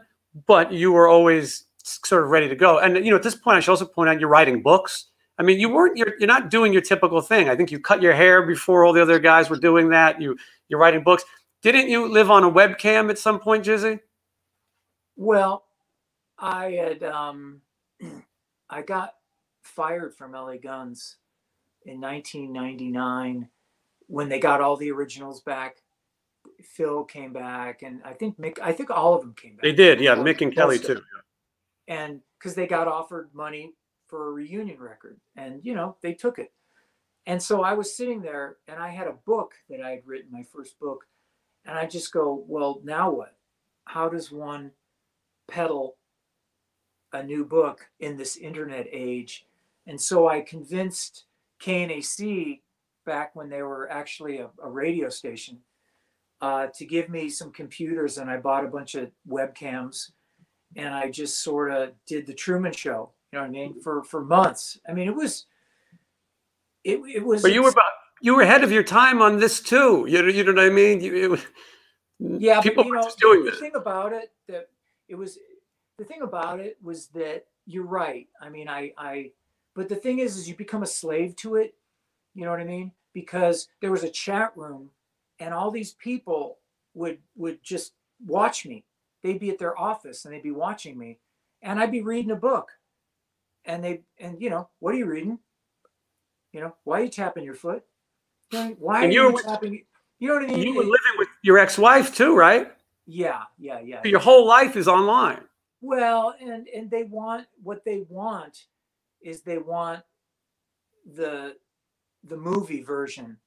but you were always sort of ready to go. And you know, at this point, I should also point out you're writing books. I mean, you're not doing your typical thing. I think you cut your hair before all the other guys were doing that. You're writing books. Didn't you live on a webcam at some point, Jizzy? Well, I had I got fired from LA Guns in 1999 when they got all the originals back. Phil came back, and I think all of them came back. They did, yeah. Mick and Kelly too. And because they got offered money for a reunion record, and you know, they took it. And so I was sitting there, and I had a book that I had written, my first book, and I just go, well, now what? How does one peddle a new book in this internet age? And so I convinced KNAC, back when they were actually a radio station, to give me some computers, and I bought a bunch of webcams, and I just sort of did the Truman Show. You know what I mean? For months. I mean, it was. But you were ahead of your time on this too. You know what I mean? Yeah, people but you know, just doing the thing about it was that you're right. I mean, but the thing is you become a slave to it. You know what I mean? Because there was a chat room, and all these people would just watch me. They'd be at their office and they'd be watching me, and I'd be reading a book. And you know, what are you reading? You know, why are you tapping your foot? Why are you tapping? You know what I mean? You were living with your ex-wife too, right? Yeah. So your whole life is online. Well, and they want, what they want is they want the movie version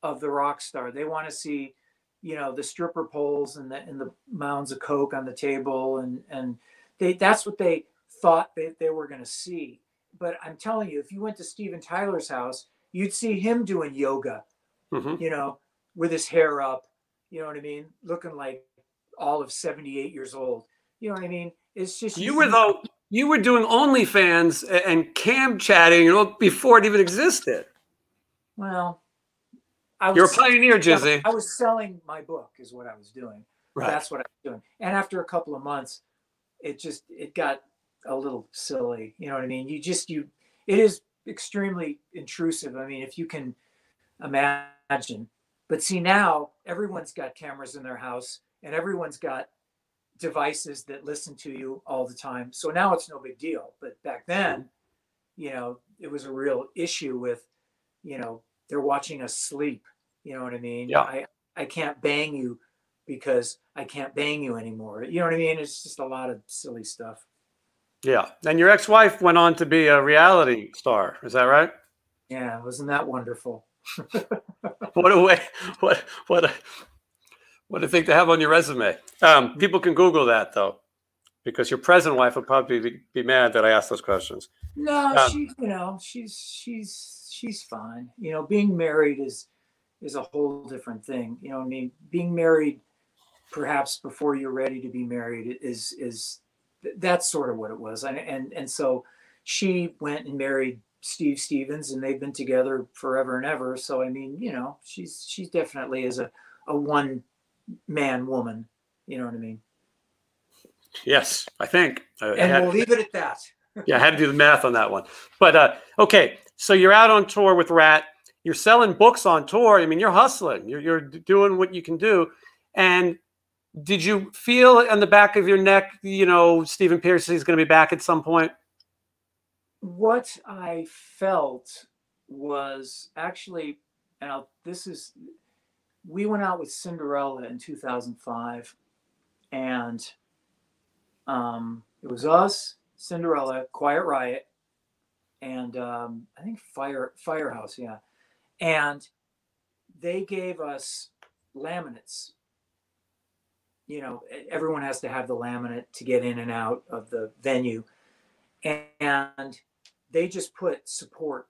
of the rock star. They want to see, you know, the stripper poles and the mounds of coke on the table, and that's what they thought they were going to see. But I'm telling you, if you went to Steven Tyler's house, you'd see him doing yoga, you know, with his hair up, you know what I mean, looking like all of 78 years old. You know what I mean? It's just you were doing OnlyFans and cam chatting, you know, before it even existed. Well, you're a pioneer, Jizzy. I was selling my book, is what I was doing. Right. That's what I was doing. And after a couple of months, it got a little silly. You know what I mean? It is extremely intrusive. I mean, if you can imagine. But see, now everyone's got cameras in their house, and everyone's got devices that listen to you all the time. So now it's no big deal. But back then, you know, it was a real issue with, you know, they're watching us sleep. You know what I mean? Yeah. I can't bang you because I can't bang you anymore. You know what I mean? It's just a lot of silly stuff. Yeah. And your ex-wife went on to be a reality star. Is that right? Yeah. Wasn't that wonderful? What a way. What a thing to have on your resume. People can Google that though, because your present wife would probably be mad that I asked those questions. No, she she's fine. You know, being married is a whole different thing. You know what I mean? Being married perhaps before you're ready to be married is that's sort of what it was. And so she went and married Steve Stevens, and they've been together forever and ever. So I mean, you know, she's definitely is a one man woman. You know what I mean? Yes, I think. And we'll leave it at that. Yeah, I had to do the math on that one. But okay, so you're out on tour with RATT. You're selling books on tour. I mean, you're hustling. You're doing what you can do. And did you feel on the back of your neck, you know, Stephen Pearcy is going to be back at some point? What I felt was actually, and we went out with Cinderella in 2005, and it was us, Cinderella, Quiet Riot, and I think Firehouse, yeah. And they gave us laminates. You know, everyone has to have the laminate to get in and out of the venue. And they just put support.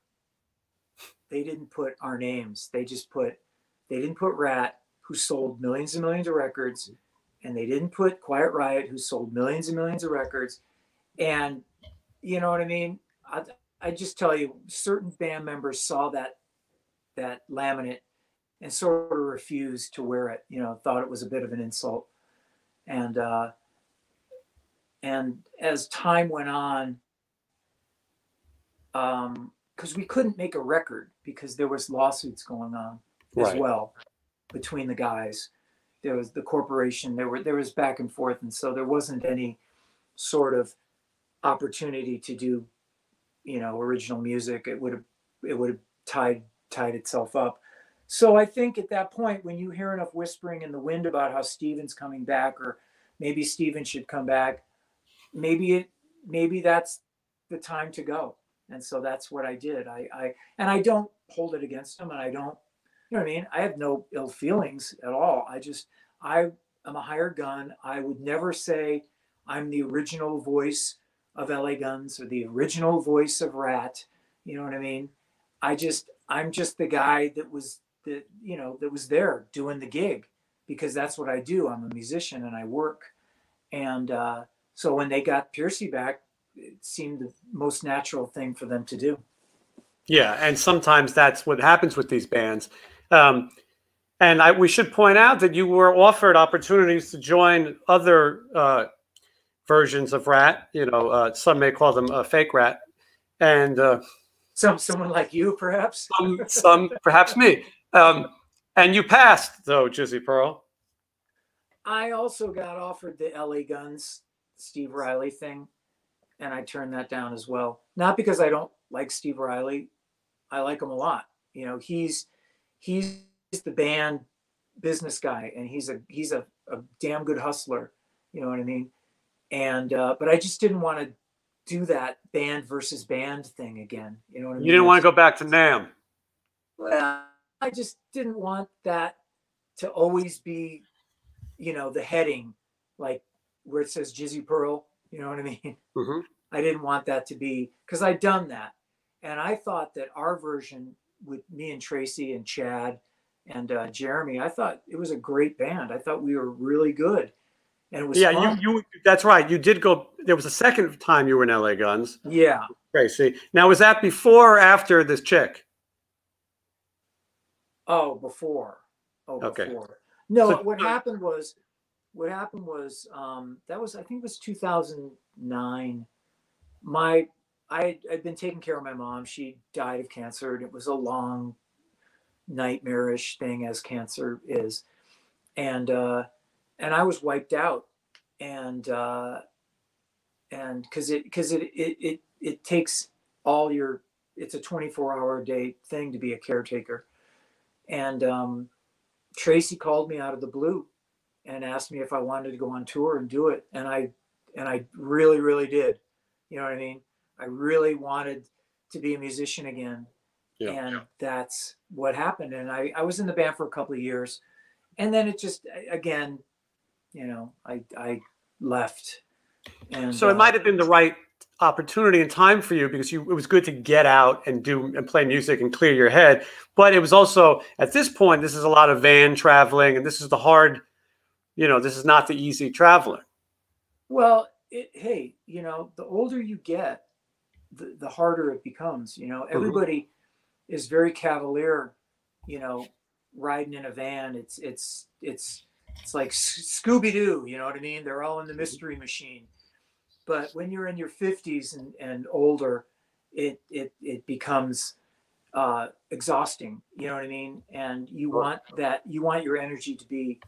They didn't put our names. They didn't put RATT, who sold millions and millions of records, and they didn't put Quiet Riot, who sold millions and millions of records. And you know what I mean? I just tell you, certain band members saw that laminate and sort of refused to wear it. You know, thought it was a bit of an insult. And as time went on, because we couldn't make a record because there was lawsuits going on as well between the guys. There was the corporation. There was back and forth, and so there wasn't any sort of opportunity to do, you know, original music. It would have tied itself up. So I think at that point, when you hear enough whispering in the wind about how Steven's coming back, or maybe Steven should come back, maybe that's the time to go. And so that's what I did. I don't hold it against him, and I don't, you know what I mean? I have no ill feelings at all. I am a hired gun. I would never say I'm the original voice of LA Guns or the original voice of RATT. You know what I mean? I'm just the guy that was there doing the gig, because that's what I do. I'm a musician and I work. And so when they got Pearcy back, it seemed the most natural thing for them to do. Yeah, and sometimes that's what happens with these bands. We should point out that you were offered opportunities to join other versions of RATT. You know, some may call them fake RATT, and someone like you, perhaps. some perhaps me. And you passed, though, Jizzy Pearl. I also got offered the LA Guns Steve Riley thing, and I turned that down as well. Not because I don't like Steve Riley. I like him a lot. You know, he's the band business guy, and he's a damn good hustler. You know what I mean? And but I just didn't want to do that band versus band thing again. You know what I mean? You didn't want to go back to NAMM. Well, I just didn't want that to always be, you know, the heading, like where it says Jizzy Pearl. You know what I mean? Mm-hmm. I didn't want that to be, because I'd done that. And I thought that our version with me and Tracy and Chad and Jeremy, I thought it was a great band. I thought we were really good. And it was fun. You that's right. You did go. There was a second time you were in LA Guns. Yeah. Tracy. Now, was that before or after this chick? Oh, before. Okay. Before. No, so, what happened was that was, I think it was 2009. I'd been taking care of my mom. She died of cancer, and it was a long, nightmarish thing, as cancer is. And I was wiped out, and because it takes all your, it's a 24-hour a day thing to be a caretaker. And Tracy called me out of the blue and asked me if I wanted to go on tour and do it. And I really, really did. You know what I mean? I really wanted to be a musician again. Yeah. And that's what happened. And I was in the band for a couple of years. And then it just, again, you know, I left. And so it might have been the right opportunity and time for you because it was good to get out and play music and clear your head. But it was also, at this point, this is a lot of van traveling, and this is the hard, this is not the easy traveling. Well, hey, the older you get, the harder it becomes. Everybody is very cavalier, riding in a van. It's like Scooby-Doo, you know what I mean? They're all in the mystery machine. But when you're in your 50s and older, it becomes exhausting, you know what I mean? And you want your energy to be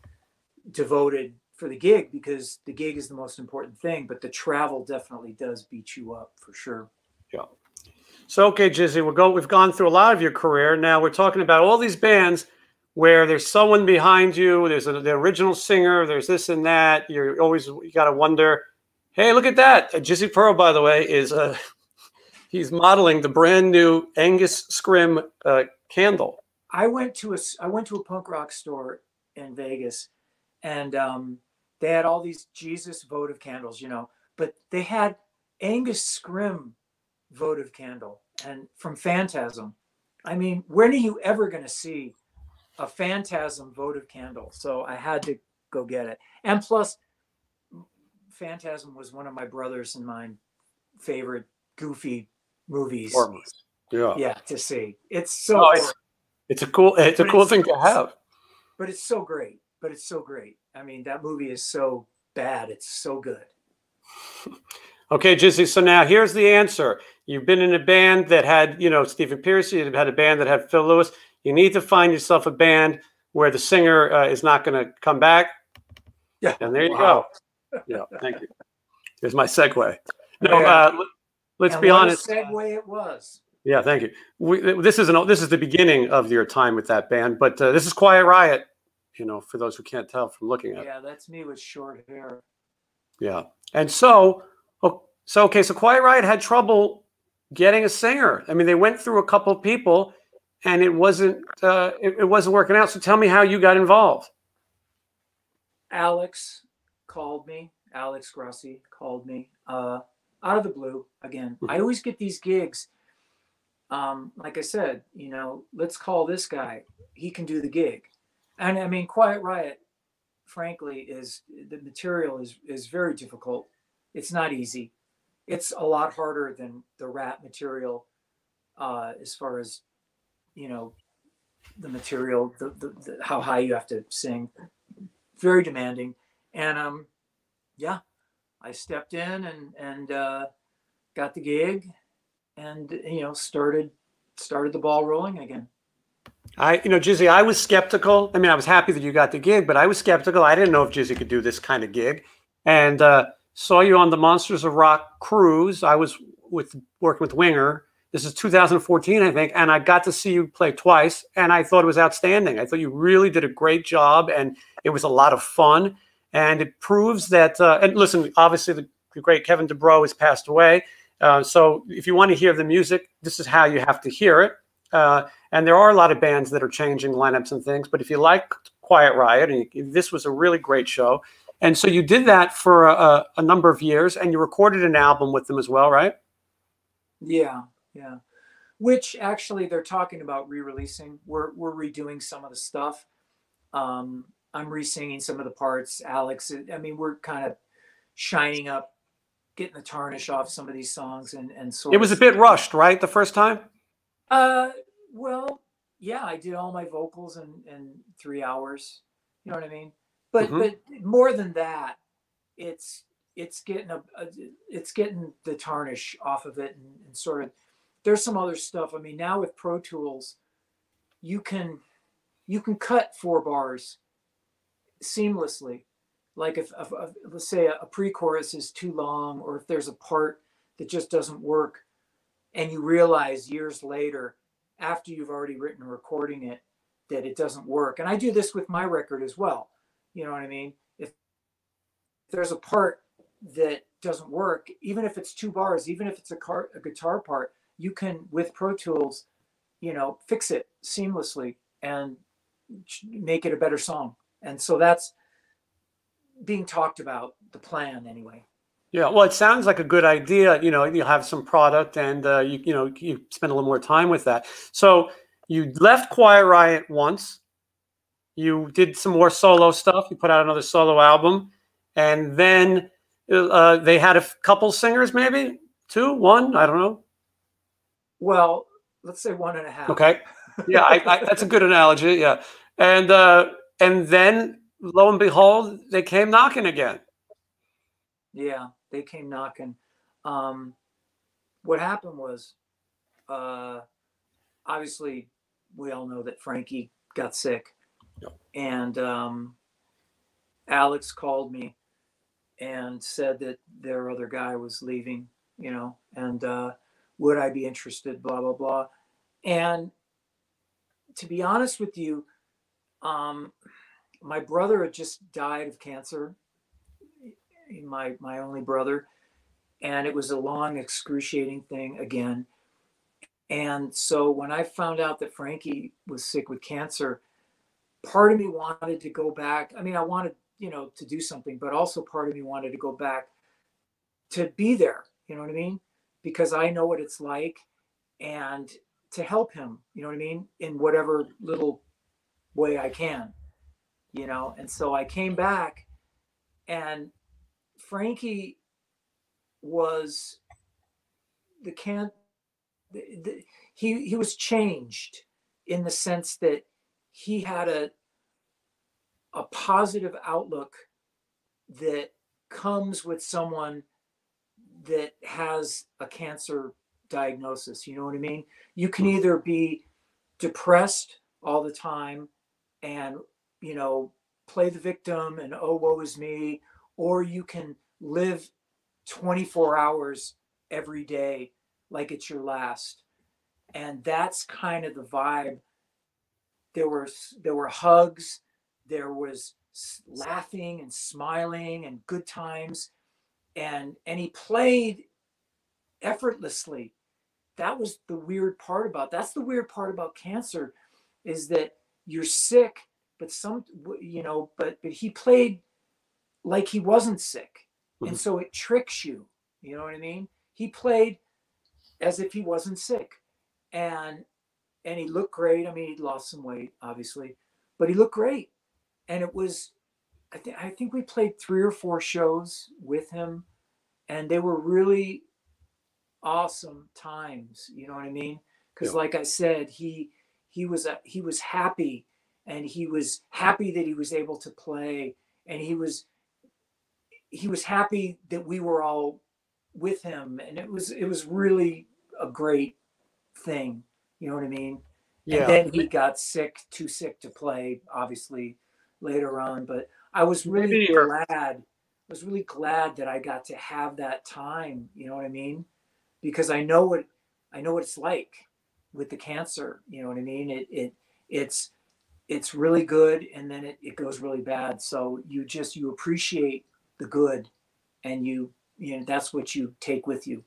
devoted for the gig, because the gig is the most important thing, but the travel definitely does beat you up for sure. Yeah. So, okay, Jizzy, we've gone through a lot of your career. Now we're talking about all these bands where there's someone behind you, there's the original singer, there's this and that. You got to wonder, hey, look at that. Jizzy Pearl, by the way, is he's modeling the brand new Angus Scrim candle. I went to a punk rock store in Vegas, and they had all these Jesus votive candles, but they had Angus Scrim votive candle, and from Phantasm. I mean, when are you ever going to see a Phantasm votive candle? So I had to go get it. And plus, Phantasm was one of my brothers and mine favorite goofy movies. Yeah, to see. It's so it's a cool thing to have. But it's so great. I mean, that movie is so bad, it's so good. Okay, Jizzy, so now here's the answer. You've been in a band that had, Stephen Pearcy, you've had a band that had Phil Lewis. You need to find yourself a band where the singer is not going to come back. Yeah. And there you go. Yeah, thank you. Here's my segue. No, let's be honest. What a segue it was. Yeah, thank you. This is the beginning of your time with that band, but this is Quiet Riot, for those who can't tell from looking at it. Yeah, that's me with short hair. Yeah. And so Quiet Riot had trouble getting a singer. I mean, they went through a couple of people, and it wasn't working out. So tell me how you got involved. Alex Grossi called me out of the blue again. I always get these gigs. Like I said, let's call this guy. He can do the gig. And I mean, Quiet Riot, frankly, the material is very difficult. It's not easy. It's a lot harder than the RATT material, as far as, the material, the how high you have to sing. Very demanding. And I stepped in and got the gig, and started the ball rolling again. Jizzy, I was skeptical. I mean, I was happy that you got the gig, but I was skeptical. I didn't know if Jizzy could do this kind of gig, and saw you on the Monsters of Rock cruise. I was working with Winger. This is 2014, I think, and I got to see you play twice, and I thought it was outstanding. I thought you really did a great job, and it was a lot of fun, and it proves that. And listen, obviously, the great Kevin DuBrow has passed away. So if you want to hear the music, this is how you have to hear it. And there are a lot of bands that are changing lineups and things. But if you like Quiet Riot, and this was a really great show. And so you did that for a number of years, and you recorded an album with them as well, right? Yeah. Which actually they're talking about re-releasing. We're redoing some of the stuff. I'm re-singing some of the parts. Alex, I mean, we're kind of shining up, getting the tarnish off some of these songs, and sort. It was a bit rushed, right, the first time? Well, yeah, I did all my vocals in 3 hours. You know what I mean? But more than that, it's getting it's getting the tarnish off of it, and sort of. There's some other stuff. I mean, now with Pro Tools, you can cut 4 bars seamlessly. Like if let's say a pre-chorus is too long, or if there's a part that just doesn't work, and you realize years later, after you've already written a recording it, that it doesn't work. And I do this with my record as well. You know what I mean? If there's a part that doesn't work, even if it's 2 bars, even if it's a guitar part, you can, with Pro Tools, fix it seamlessly and make it a better song. And so that's being talked about, the plan anyway. Yeah, well, it sounds like a good idea. You have some product, and you spend a little more time with that. So you left Quiet Riot once. You did some more solo stuff. You put out another solo album, and then they had a couple singers, maybe two, one. I don't know. Well, let's say 1.5. Okay, yeah, that's a good analogy. Yeah, and then lo and behold, they came knocking again. Yeah, they came knocking. What happened was, obviously, we all know that Frankie got sick, Yep. and Alex called me and said that their other guy was leaving, and would I be interested, blah, blah, blah. And to be honest with you, my brother had just died of cancer, my only brother, and it was a long, excruciating thing again. And so when I found out that Frankie was sick with cancer, part of me wanted to go back. I mean, I wanted, to do something, but also part of me wanted to go back to be there. You know what I mean? Because I know what it's like, and to help him, you know what I mean, in whatever little way I can, And so I came back, and Frankie was the can he was changed in the sense that he had a positive outlook that comes with someone that has a cancer diagnosis. You know what I mean? You can either be depressed all the time and, play the victim and, oh, woe is me, or you can live 24 hours every day like it's your last. And that's kind of the vibe. There were hugs, there was laughing and smiling and good times, and he played effortlessly. That was the weird part about that's the weird part about cancer, is that you're sick, but but he played like he wasn't sick. And so it tricks you. You know what I mean? He played as if he wasn't sick. And he looked great. I mean, he'd lost some weight, obviously, but he looked great. And it was, I think we played 3 or 4 shows with him, and they were really awesome times. You know what I mean? Because, like I said, he was happy, and he was happy that he was able to play, and he was happy that we were all with him, and it was really a great thing. You know what I mean? Yeah. And then he got too sick to play, obviously, later on. But I was really glad. I was really glad that I got to have that time. You know what I mean? Because I know what it's like with the cancer. You know what I mean? It's really good, and then it goes really bad. So you appreciate the good, and that's what you take with you.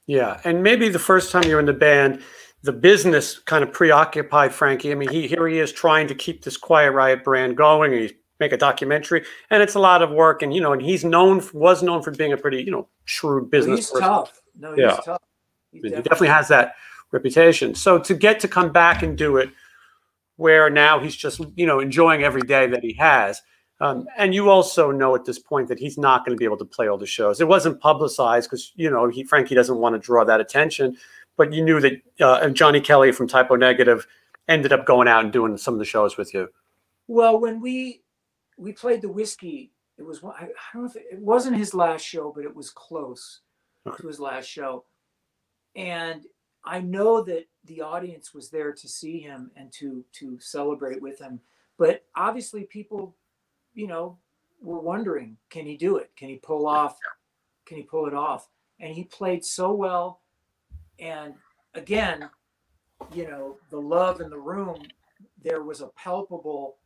Yeah, and maybe the first time you're in the band, the business kind of preoccupied Frankie. I mean, here he is trying to keep this Quiet Riot brand going, and he make a documentary, and it's a lot of work. And and was known for being a pretty shrewd business he's person. Tough. No, he's tough. He definitely has that reputation. So to come back and do it, where now he's just enjoying every day that he has. And you also know at this point that he's not going to be able to play all the shows. It wasn't publicized because, Frankie doesn't want to draw that attention. But you knew that Johnny Kelly from Typo Negative ended up going out and doing some of the shows with you. Well, when we played the Whiskey, it was, I don't know if it wasn't his last show, but it was close to his last show. And I know that the audience was there to see him and to celebrate with him. But obviously people were wondering, can he do it? Can he pull it off? And he played so well. And again, the love in the room, there was a palpable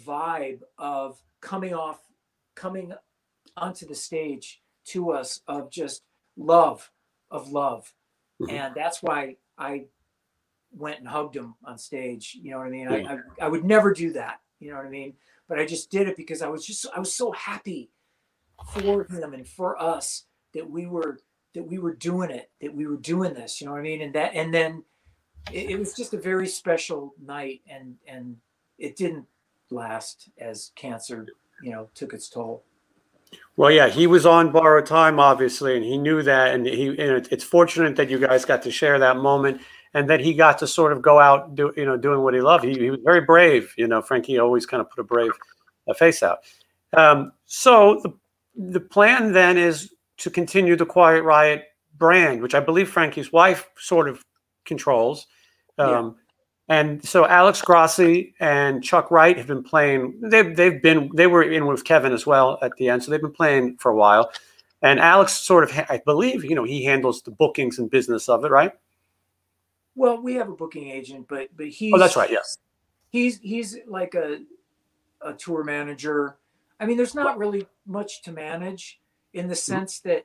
vibe of coming onto the stage to us of just love. And that's why I went and hugged him on stage. You know what I mean? I would never do that. You know what I mean? But I just did it because I was so happy for him and for us that we were doing it, that we were doing this, you know what I mean? And then it was just a very special night, and it didn't last as cancer, you know, took its toll. Well, yeah, he was on borrowed time, obviously, and he knew that, and it's fortunate that you guys got to share that moment, and that he got to sort of go out, doing what he loved. He was very brave, you know. Frankie always kind of put a brave face out. So the plan then is to continue the Quiet Riot brand, which I believe Frankie's wife sort of controls. Yeah. And so Alex Grassi and Chuck Wright have been playing. They were in with Kevin as well at the end, so they've been playing for a while. And Alex sort of, I believe, you know, he handles the bookings and business of it, right? Well, we have a booking agent, but he's, oh, that's right, yes. He's like a tour manager. I mean, there's not really much to manage in the sense that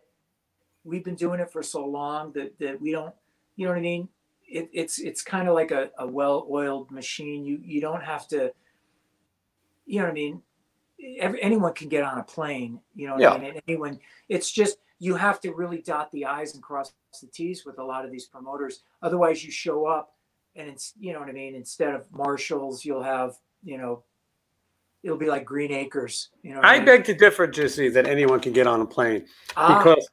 we've been doing it for so long that we don't, you know what I mean? It's kind of like a well-oiled machine. You don't have to, you know what I mean? Anyone can get on a plane, you know what I mean? And anyone, it's just, you have to really dot the I's and cross the T's with a lot of these promoters. Otherwise you show up and it's, you know what I mean? Instead of Marshalls, you'll have, you know, it'll be like Green Acres. You know, I beg to differ, Jizzy, that anyone can get on a plane, because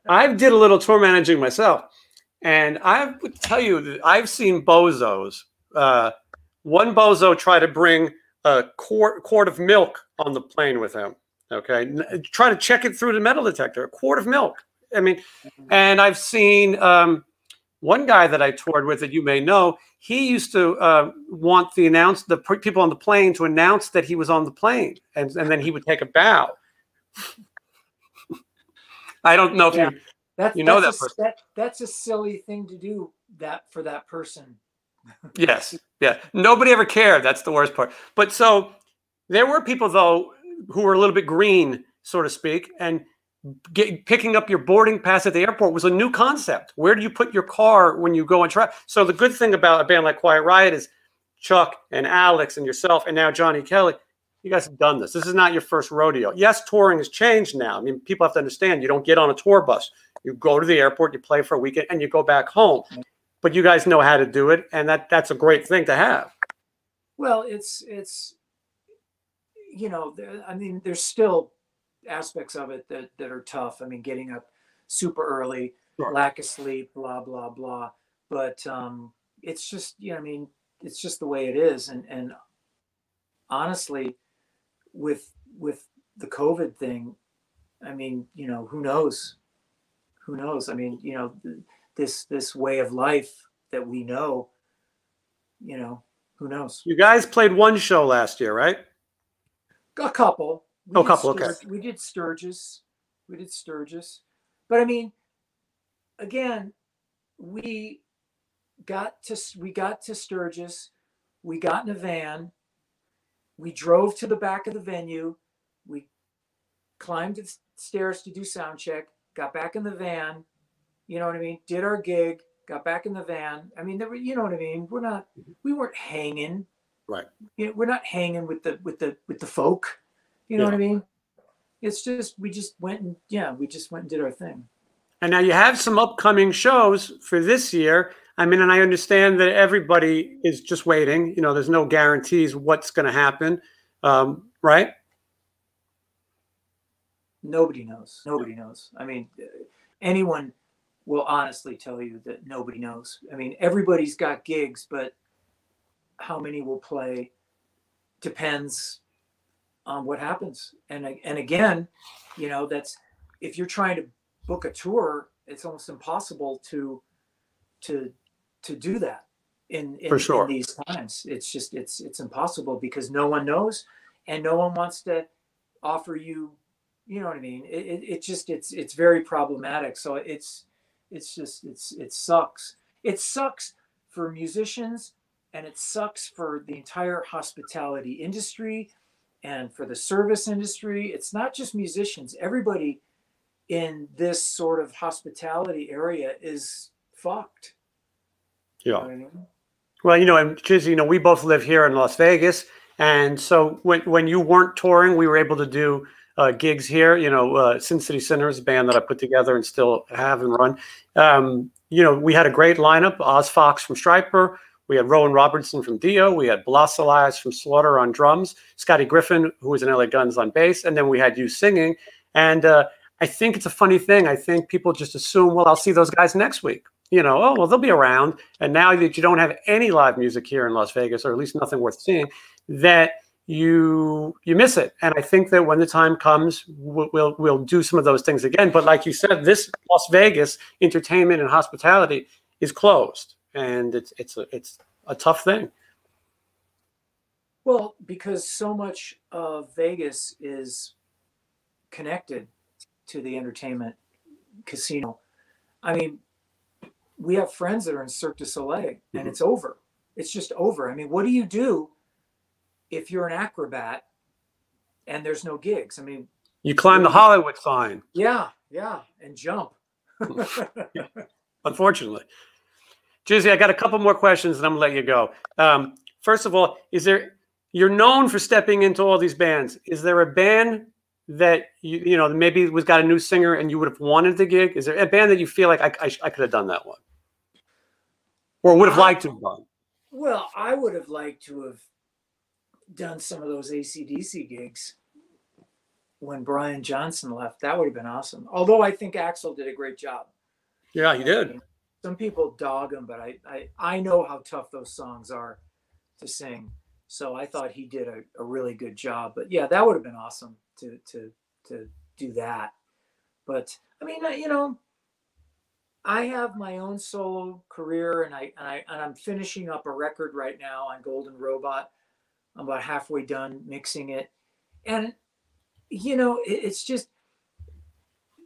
I did a little tour managing myself, and I would tell you that I've seen bozos. One bozo try to bring a quart of milk on the plane with him. Okay, try to check it through the metal detector. A quart of milk. I mean, and I've seen one guy that I toured with that you may know. He used to want the people on the plane to announce that he was on the plane, and then he would take a bow. I don't know if you know that person. That's a silly thing to do for that person. Yes, yeah. Nobody ever cared. That's the worst part. But so there were people though who were a little bit green, so to speak, and picking up your boarding pass at the airport was a new concept. Where do you put your car when you go and try? So the good thing about a band like Quiet Riot is Chuck and Alex and yourself and now Johnny Kelly, you guys have done this. This is not your first rodeo. Yes, touring has changed now. I mean, people have to understand you don't get on a tour bus. You go to the airport, you play for a weekend, and you go back home. But you guys know how to do it, and that's a great thing to have. Well, it's you know, I mean, there's still aspects of it that are tough. I mean, getting up super early, lack of sleep, blah blah blah. But it's just, you know, I mean, it's just the way it is. And honestly, with the COVID thing, I mean, you know, who knows? Who knows? I mean, you know, this way of life that we know, you know, who knows? You guys played one show last year, right? A couple. Okay. We did Sturgis. But I mean, again, we got to Sturgis. We got in a van. We drove to the back of the venue. We climbed the stairs to do sound check. Got back in the van. You know what I mean? Did our gig. Got back in the van. I mean, you know what I mean? We weren't hanging. Right. You know, we're not hanging with the folk. You know what I mean? It's just we just went and did our thing. And now you have some upcoming shows for this year. I mean, and I understand that everybody is just waiting. You know, there's no guarantees what's going to happen, right? Nobody knows. Nobody knows. I mean, anyone will honestly tell you that nobody knows. I mean, everybody's got gigs, but how many will play depends on what happens. And again, you know, that's, if you're trying to book a tour, it's almost impossible to do that in these times. It's just, it's impossible because no one knows and no one wants to offer you, you know what I mean? It's very problematic. So it sucks. It sucks for musicians, and it sucks for the entire hospitality industry and for the service industry. It's not just musicians. Everybody in this sort of hospitality area is fucked. Yeah. You know what I mean? Well, you know, and Jizzy, you know, we both live here in Las Vegas. And so when you weren't touring, we were able to do gigs here. You know, Sin City Sinners, a band that I put together and still have and run. You know, we had a great lineup. Oz Fox from Stryper. We had Rowan Robertson from Dio. We had Blas Elias from Slaughter on drums. Scotty Griffin, who was in LA Guns, on bass. And then we had you singing. And I think it's a funny thing. I think people just assume, well, I'll see those guys next week. You know, oh, well, they'll be around. And now that you don't have any live music here in Las Vegas, or at least nothing worth seeing, that you miss it. And I think that when the time comes, we'll do some of those things again. But like you said, this Las Vegas entertainment and hospitality is closed, and it's a tough thing. Well, because so much of Vegas is connected to the entertainment casino. I mean, we have friends that are in Cirque du Soleil, and it's over. It's just over. I mean, what do you do if you're an acrobat and there's no gigs? I mean, you climb the Hollywood sign. Yeah, and jump. Yeah, unfortunately. Jizzy, I got a couple more questions and I'm gonna let you go. First of all, you're known for stepping into all these bands. Is there a band that you know maybe was got a new singer and you would have wanted the gig? Is there a band that you feel like I could have done that one, or would have liked to have done? Well, I would have liked to have done some of those AC/DC gigs when Brian Johnson left. That would have been awesome. Although I think Axl did a great job. Yeah, he did. Some people dog him, but I know how tough those songs are to sing. So I thought he did a really good job. But yeah, that would have been awesome to do that. But I mean, you know, I have my own solo career, and I'm finishing up a record right now on Golden Robot. I'm about halfway done mixing it. And, you know, it's just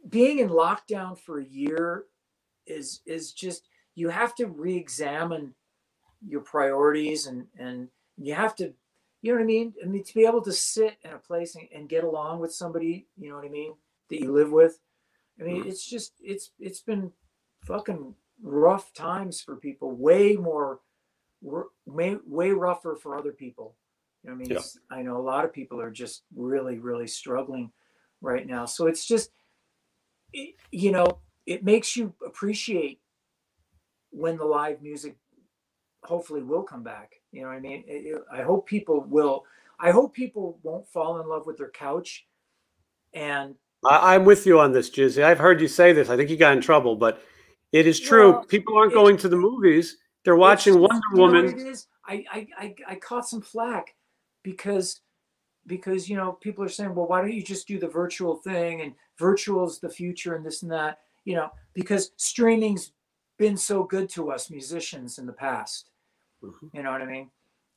being in lockdown for a year is just, you have to re-examine your priorities and you have to, you know what I mean? I mean, to be able to sit in a place and get along with somebody, you know what I mean, that you live with. I mean, it's just, it's been fucking rough times for people, way rougher for other people. You know what I mean? Yeah. I know a lot of people are just really, really struggling right now. So it's just, you know, it makes you appreciate when the live music hopefully will come back. You know what I mean? I hope people will. I hope people won't fall in love with their couch. And I'm with you on this, Jizzy. I've heard you say this. I think you got in trouble, but it is true. Well, people aren't going to the movies. They're watching Wonder Woman. You know what it is? I caught some flack because you know, people are saying, well, why don't you just do the virtual thing, and virtual is the future and this and that, you know, because streaming's been so good to us musicians in the past. You know what I mean?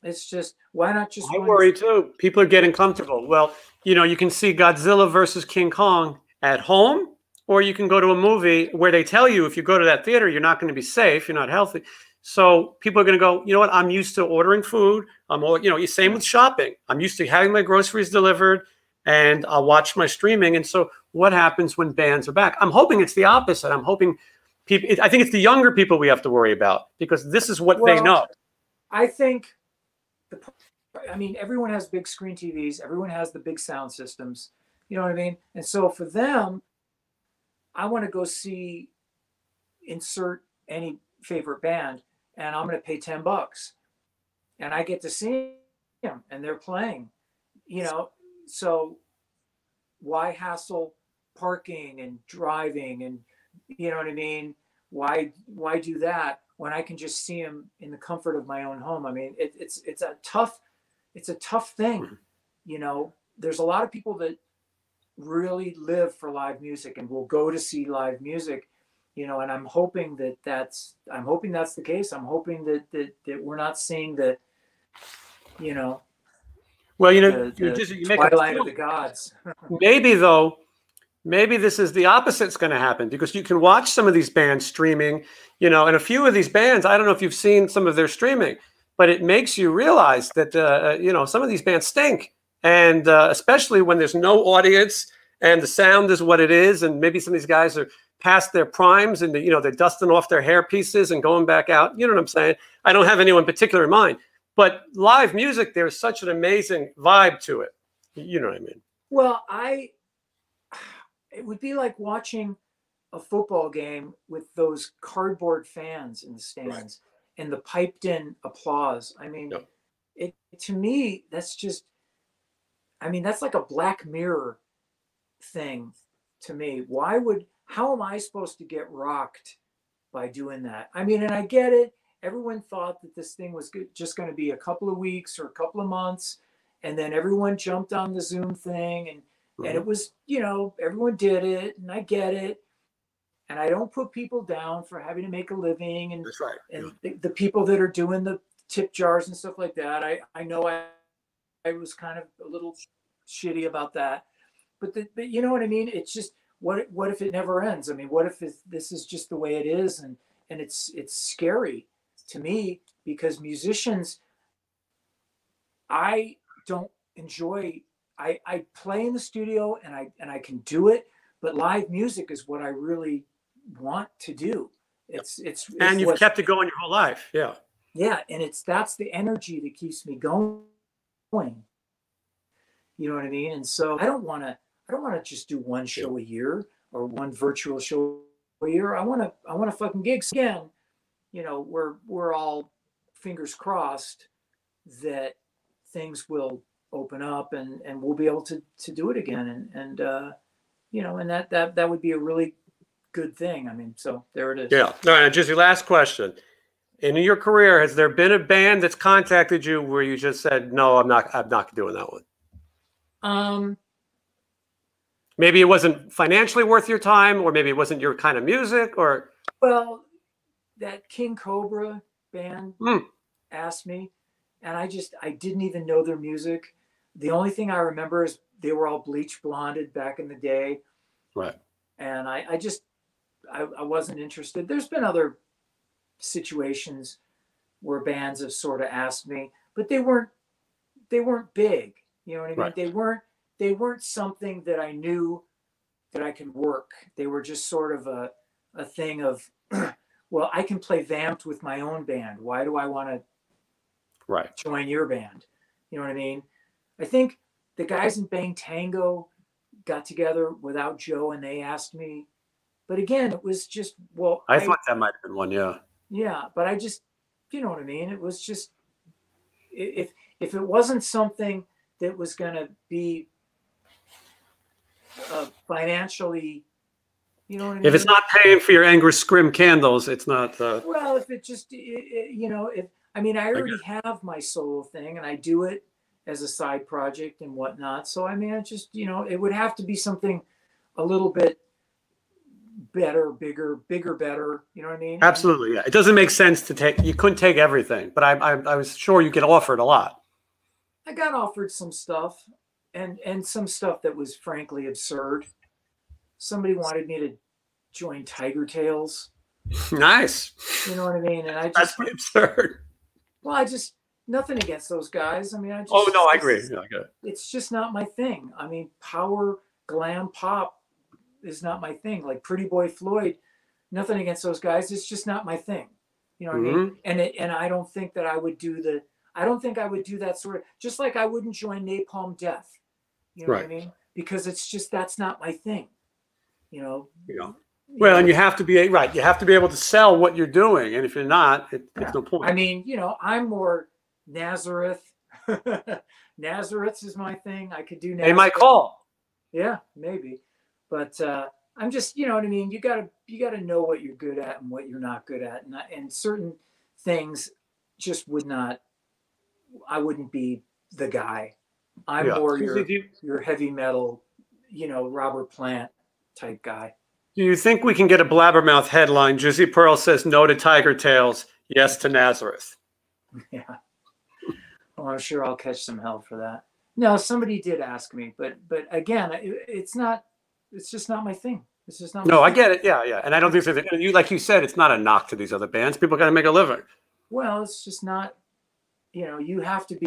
It's just, why not just... I worry too. People are getting comfortable. Well, you know, you can see Godzilla versus King Kong at home, or you can go to a movie where they tell you if you go to that theater, you're not going to be safe, you're not healthy. So people are going to go, you know what, I'm used to ordering food. You know, same with shopping. I'm used to having my groceries delivered, and I'll watch my streaming. And so what happens when bands are back? I'm hoping it's the opposite. I'm hoping people, I think it's the younger people we have to worry about, because this is what they know. I think, I mean, everyone has big screen TVs. Everyone has the big sound systems. You know what I mean? And so for them, I want to go see, insert any favorite band, and I'm going to pay $10, and I get to see them, and they're playing, you know. So why hassle parking and driving, and you know what I mean? Why do that when I can just see them in the comfort of my own home? I mean, it's a tough thing, you know. There's a lot of people that really live for live music and will go to see live music, you know, and I'm hoping that's the case. I'm hoping that we're not seeing the, you know, well, you know, the twilight of the gods. Maybe this is the opposite's going to happen, because you can watch some of these bands streaming, you know, and a few of these bands, I don't know if you've seen some of their streaming, but it makes you realize that, you know, some of these bands stink. And especially when there's no audience and the sound is what it is. And maybe some of these guys are past their primes, and, you know, they're dusting off their hair pieces and going back out. You know what I'm saying? I don't have anyone particular in mind, but live music, there's such an amazing vibe to it. You know what I mean? Well, I it would be like watching a football game with those cardboard fans in the stands and the piped in applause. I mean, it to me, that's just, I mean, that's like a Black Mirror thing to me. How am I supposed to get rocked by doing that? I mean, and I get it. Everyone thought that this thing was just going to be a couple of weeks or a couple of months. And then everyone jumped on the Zoom thing and it was, you know, everyone did it, and I get it. And I don't put people down for having to make a living, and That's right. And the people that are doing the tip jars and stuff like that. I know I was kind of a little shitty about that, but you know what I mean? It's just, what if it never ends? I mean, what if this is just the way it is? And it's scary to me, because musicians, I don't enjoy, I play in the studio and I can do it, but live music is what I really want to do. It's and you've kept it going your whole life. Yeah. Yeah. And that's the energy that keeps me going. You know what I mean? And so I don't want to just do one show a year or one virtual show a year. I want to fucking gigs again. You know, we're all fingers crossed that things will open up and we'll be able to do it again. And you know, and that would be a really good thing. I mean, so there it is. Yeah. All right, Jizzy, last question. In your career, has there been a band that's contacted you where you just said, no, I'm not doing that one? Maybe it wasn't financially worth your time, or maybe it wasn't your kind of music, or. Well, that King Cobra band asked me, and I didn't even know their music. The only thing I remember is they were all bleach blonded back in the day. Right. And I wasn't interested. There's been other situations where bands have sort of asked me, but they weren't big. You know what I mean? Right. They weren't something that I knew that I could work. They were just sort of a thing of, well, I can play vamped with my own band. Why do I want to join your band? You know what I mean? I think the guys in Bang Tango got together without Joe, and they asked me. But again, it was just, well, I thought that might have been one, yeah. Yeah, but I just, you know what I mean? It was just, if it wasn't something that was going to be financially, you know what I mean? If it's not paying for your Angus Scrim candles, it's not. Well, if it just, you know, I already have my solo thing, and I do it as a side project and whatnot. So, I mean, I just, you know, it would have to be something a little bit better, bigger, better. You know what I mean? Absolutely. Yeah. It doesn't make sense to take, you couldn't take everything, but I was sure you get offered a lot. I got offered some stuff and some stuff that was frankly absurd. Somebody wanted me to join Tiger Tails. Nice. You know what I mean? And that's pretty absurd. Well, nothing against those guys. I mean, oh no, I agree. Yeah, I get it. It's just not my thing. I mean, power, glam, pop is not my thing. Like Pretty Boy Floyd, nothing against those guys. It's just not my thing. You know what I mean? And I don't think that I would do that sort of, just like I wouldn't join Napalm Death. You know what I mean? Because it's just, that's not my thing. You know? Yeah. Well, and you have to be You have to be able to sell what you're doing, and if you're not, it's no point. I mean, you know, I'm more Nazareth. Nazareth is my thing. I could do Nazareth. They might call. Yeah, maybe. But I'm just, you know what I mean? You gotta know what you're good at and what you're not good at, and certain things just I wouldn't be the guy. I'm more your heavy metal, you know, Robert Plant type guy. Do you think we can get a blabbermouth headline? Jizzy Pearl says no to Tiger Tails, yes to Nazareth. Yeah. Well, I'm sure I'll catch some hell for that. No, somebody did ask me, but again, it's just not my thing. It's just not. No, I get it. Yeah. And I don't think like you said, it's not a knock to these other bands. People got to make a living. Well, it's just not. You know, you have to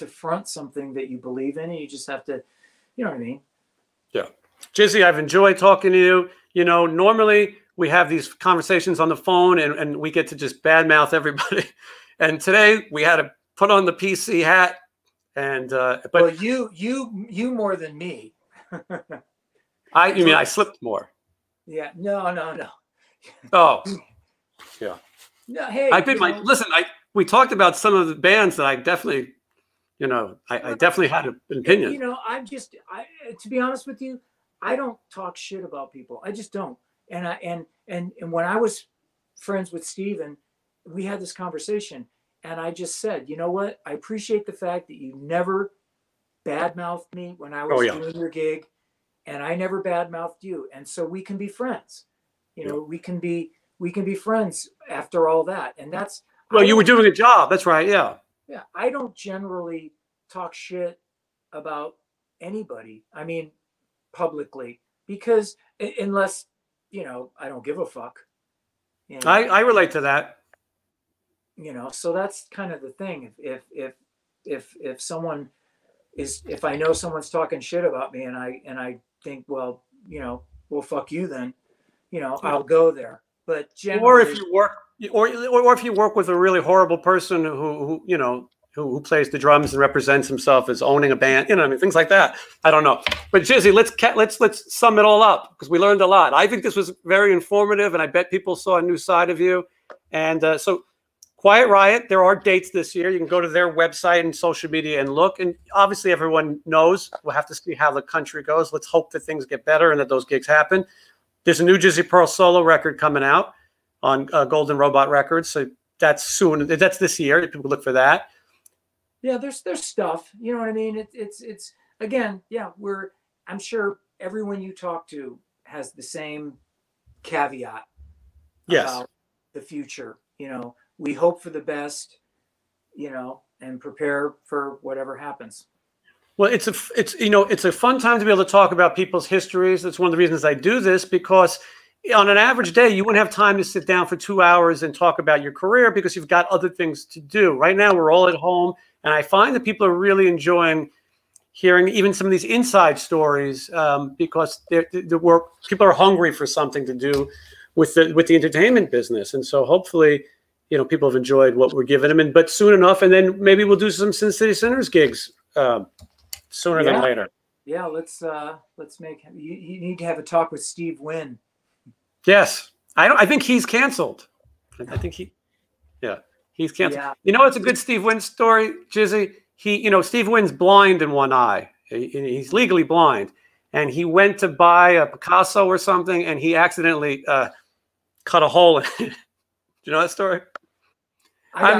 front something that you believe in, and you just have to, you know what I mean? Yeah. Jizzy, I've enjoyed talking to you. You know, normally we have these conversations on the phone and we get to just badmouth everybody. And today we had to put on the PC hat. And but well, you more than me. You mean I slipped more? Yeah. No, no, no. Oh, yeah. No, hey, I've been listen. We talked about some of the bands that I definitely, I definitely had an opinion. You know, to be honest with you, I don't talk shit about people. I just don't. And when I was friends with Steven, we had this conversation, and I just said, you know what? I appreciate the fact that you never badmouthed me when I was doing your gig, and I never badmouthed you, and so we can be friends. You know, we can be friends after all that, and that's. Well, you were doing a job. That's right. Yeah. Yeah, I don't generally talk shit about anybody. I mean, publicly, because unless I don't give a fuck. You know? I relate to that. You know, so that's kind of the thing. If someone is, if I know someone's talking shit about me, and I think, well, fuck you then. I'll go there. But generally, or if you work, or if you work with a really horrible person who plays the drums and represents himself as owning a band, I mean, things like that. I don't know. But Jizzy, let's sum it all up, because we learned a lot. I think this was very informative, and I bet people saw a new side of you. And so Quiet Riot, there are dates this year. You can go to their website and social media and look. And obviously everyone knows we'll have to see how the country goes. Let's hope that things get better and that those gigs happen. There's a new Jizzy Pearl solo record coming out on Golden Robot Records. So that's soon. That's this year. People look for that. Yeah, there's stuff. You know what I mean? It's again, yeah. I'm sure everyone you talk to has the same caveat about the future. We hope for the best, and prepare for whatever happens. Well, it's a fun time to be able to talk about people's histories. That's one of the reasons I do this, because on an average day, you wouldn't have time to sit down for 2 hours and talk about your career because you've got other things to do. Right now, we're all at home, and I find that people are really enjoying hearing even some of these inside stories because people are hungry for something to do with the entertainment business, and so hopefully, people have enjoyed what we're giving them. But soon enough, and then maybe we'll do some Sin City Sinners gigs sooner than later. Yeah, let's make. You need to have a talk with Steve Wynn. Yes, I think he's canceled. I think he's canceled. Yeah. It's a good Steve Wynn story, Jizzy. Steve Wynn's blind in one eye. He's legally blind, and he went to buy a Picasso or something, and he accidentally cut a hole in it. Do you know that story? I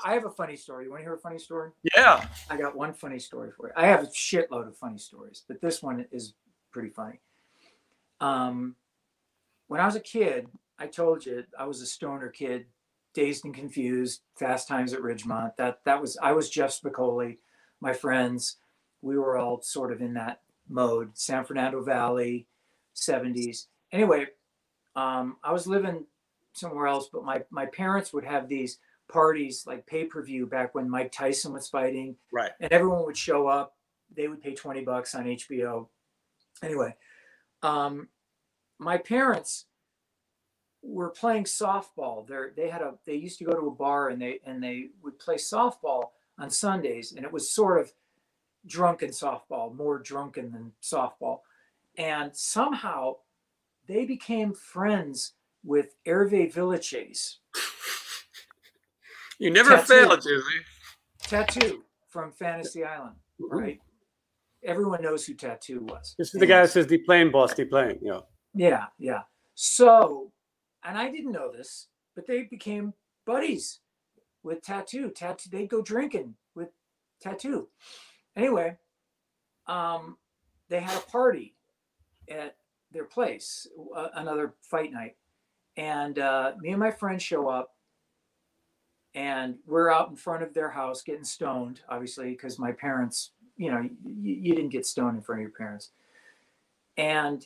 have a funny story. You want to hear a funny story? Yeah. I got one funny story for you. I have a shitload of funny stories, but this one is pretty funny. When I was a kid, I told you I was a stoner kid, dazed and confused, Fast Times at Ridgemont. I was Jeff Spicoli, my friends. We were all sort of in that mode. San Fernando Valley, 70s. Anyway, I was living somewhere else, but my parents would have these parties like pay-per-view back when Mike Tyson was fighting. Right. And everyone would show up. They would pay $20 on HBO. Anyway, my parents were playing softball. They used to go to a bar and they would play softball on Sundays, and it was sort of drunken softball, more drunken than softball. And somehow they became friends with Herve Villechaize. You never failed, Jizzy. Tattoo from Fantasy Island, right? Everyone knows who Tattoo was. This is the guy who says, "Deplane, boss, deplane." Yeah. So, and I didn't know this, but they became buddies with Tattoo. They'd go drinking with Tattoo. Anyway, they had a party at their place, another fight night. And me and my friend show up, and we're out in front of their house getting stoned, obviously, because my parents, you didn't get stoned in front of your parents. And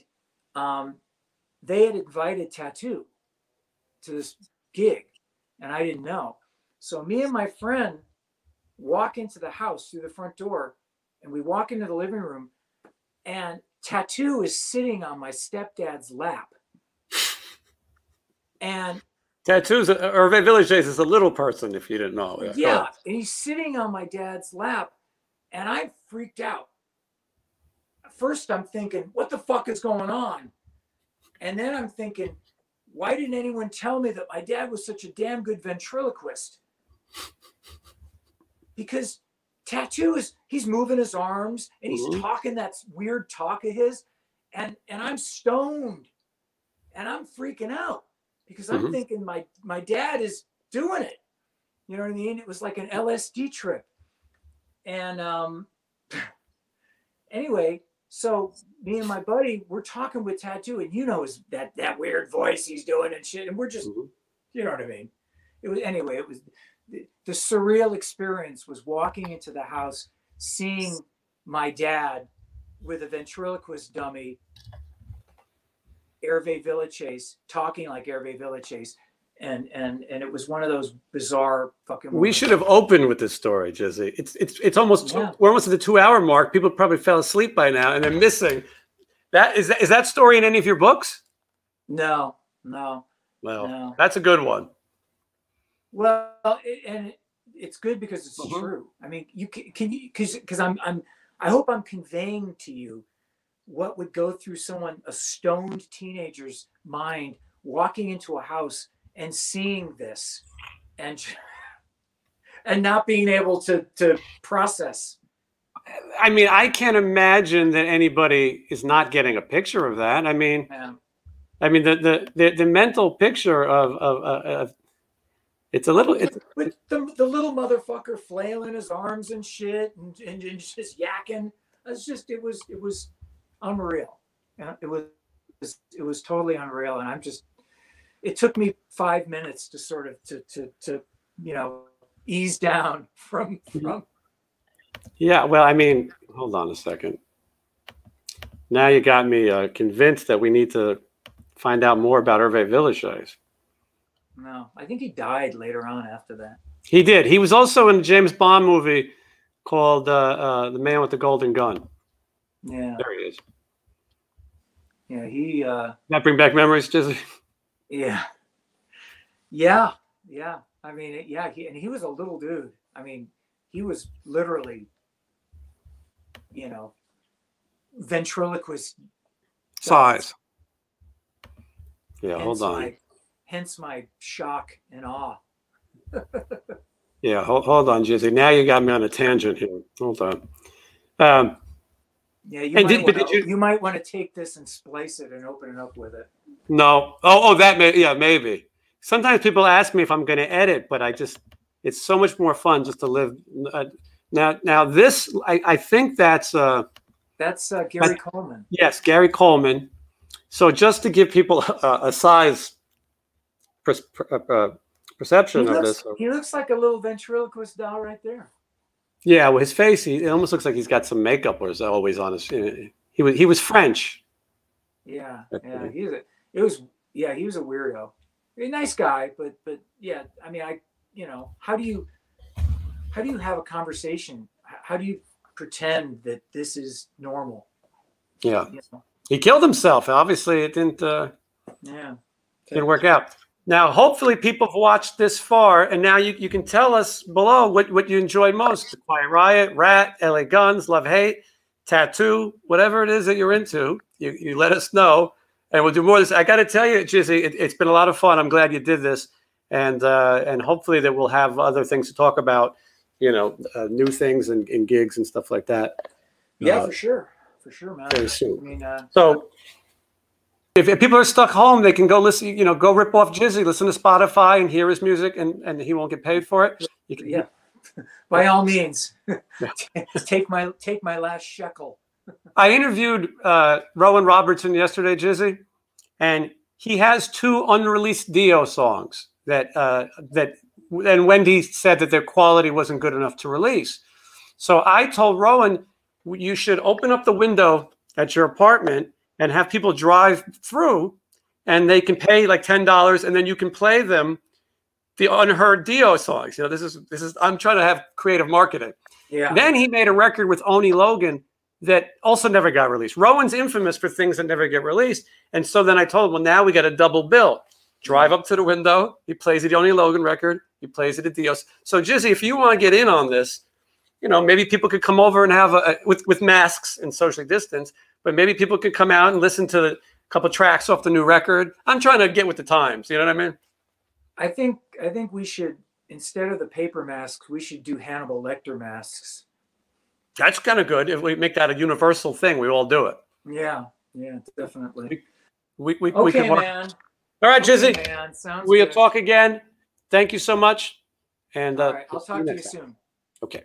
they had invited Tattoo to this gig, and I didn't know. So me and my friend walk into the house through the front door, and we walk into the living room, and Tattoo is sitting on my stepdad's lap. And Tattoos, Herve Villechaize is a little person, if you didn't know. Yeah, and he's sitting on my dad's lap, and I freaked out. first I'm thinking, what the fuck is going on? And then I'm thinking, why didn't anyone tell me that my dad was such a damn good ventriloquist? Because Tattoo is, he's moving his arms and he's talking that weird talk of his, and I'm stoned and I'm freaking out because I'm thinking my dad is doing it. You know what I mean? It was like an LSD trip. And anyway, so me and my buddy, we're talking with Tattoo, and you know, is that weird voice he's doing and shit, and we're just, you know what I mean? It was, anyway, it was the surreal experience was walking into the house, seeing my dad with a ventriloquist dummy, Herve Villechaize, talking like Herve Villechaize. And it was one of those bizarre fucking moments. We should have opened with this story, Jizzy. It's almost we're almost at the 2-hour mark. People probably fell asleep by now, and they're missing that. Is that story in any of your books? No. Well, no. That's a good one. Well, it's good because it's true. I mean, because I hope I'm conveying to you what would go through a stoned teenager's mind walking into a house and seeing this and not being able to process. I mean, I can't imagine that anybody is not getting a picture of that. I mean, the mental picture of it's a little. With the little motherfucker flailing his arms and shit and just yakking. It was unreal. It was totally unreal, and it took me 5 minutes to sort of to you know, ease down from. Yeah, well, I mean, hold on a second. Now you got me convinced that we need to find out more about Herve Villechaize. No, I think he died later on after that. He did. He was also in a James Bond movie called The Man with the Golden Gun. Yeah. There he is. Yeah, he... That bring back memories, Jizzy? Yeah. I mean, he was a little dude. I mean, he was literally, you know, ventriloquist size. Yeah, hold on. Hence my shock and awe. Yeah, hold on, Jizzy. Now you got me on a tangent here. Hold on. Yeah, you might want to take this and splice it and open it up with it. No. Maybe. Sometimes people ask me if I'm going to edit, but it's so much more fun just to live. Now this, I think that's Gary Coleman. Yes, Gary Coleman. So just to give people a size perception of this. He looks like a little ventriloquist doll right there. Yeah, well, his face, it almost looks like he's got some makeup or is always on his. He was French. Yeah, he was a weirdo. A nice guy, but yeah, I mean, how do you have a conversation? How do you pretend that this is normal? Yeah, he killed himself. Obviously, it didn't work out. Now, hopefully, people have watched this far, and now you can tell us below what you enjoy most: Quiet Riot, RATT, LA Guns, Love Hate, Tattoo, whatever it is that you're into. You let us know. And we'll do more of this. I got to tell you, Jizzy, it's been a lot of fun. I'm glad you did this, and hopefully that we'll have other things to talk about. You know, new things and gigs and stuff like that. Yeah, for sure, man. Very soon. I mean, so if people are stuck home, they can go listen. You know, go rip off Jizzy, listen to Spotify, and hear his music, and he won't get paid for it. By all means, take my last shekel. I interviewed Rowan Robertson yesterday, Jizzy, and he has 2 unreleased Dio songs that and Wendy said that their quality wasn't good enough to release. So I told Rowan, you should open up the window at your apartment and have people drive through, and they can pay like $10, and then you can play them the unheard Dio songs. You know, this is I'm trying to have creative marketing. Yeah. Then he made a record with Oni Logan that also never got released. Rowan's infamous for things that never get released. And so then I told him, well, now we got a double bill. Drive up to the window. He plays the Oni Logan record. He plays it at Dio's. So, Jizzy, if you want to get in on this, you know, maybe people could come over and have with masks and socially distance. but maybe people could come out and listen to a couple tracks off the new record. I'm trying to get with the times. You know what I mean? I think we should, instead of the paper masks, we should do Hannibal Lecter masks. That's kind of good. If we make that a universal thing, we all do it. Yeah, definitely. We okay, can work. man. All right, okay, Jizzy. Man. Sounds We'll good. talk again. Thank you so much. And all right, I'll talk to you soon. Okay.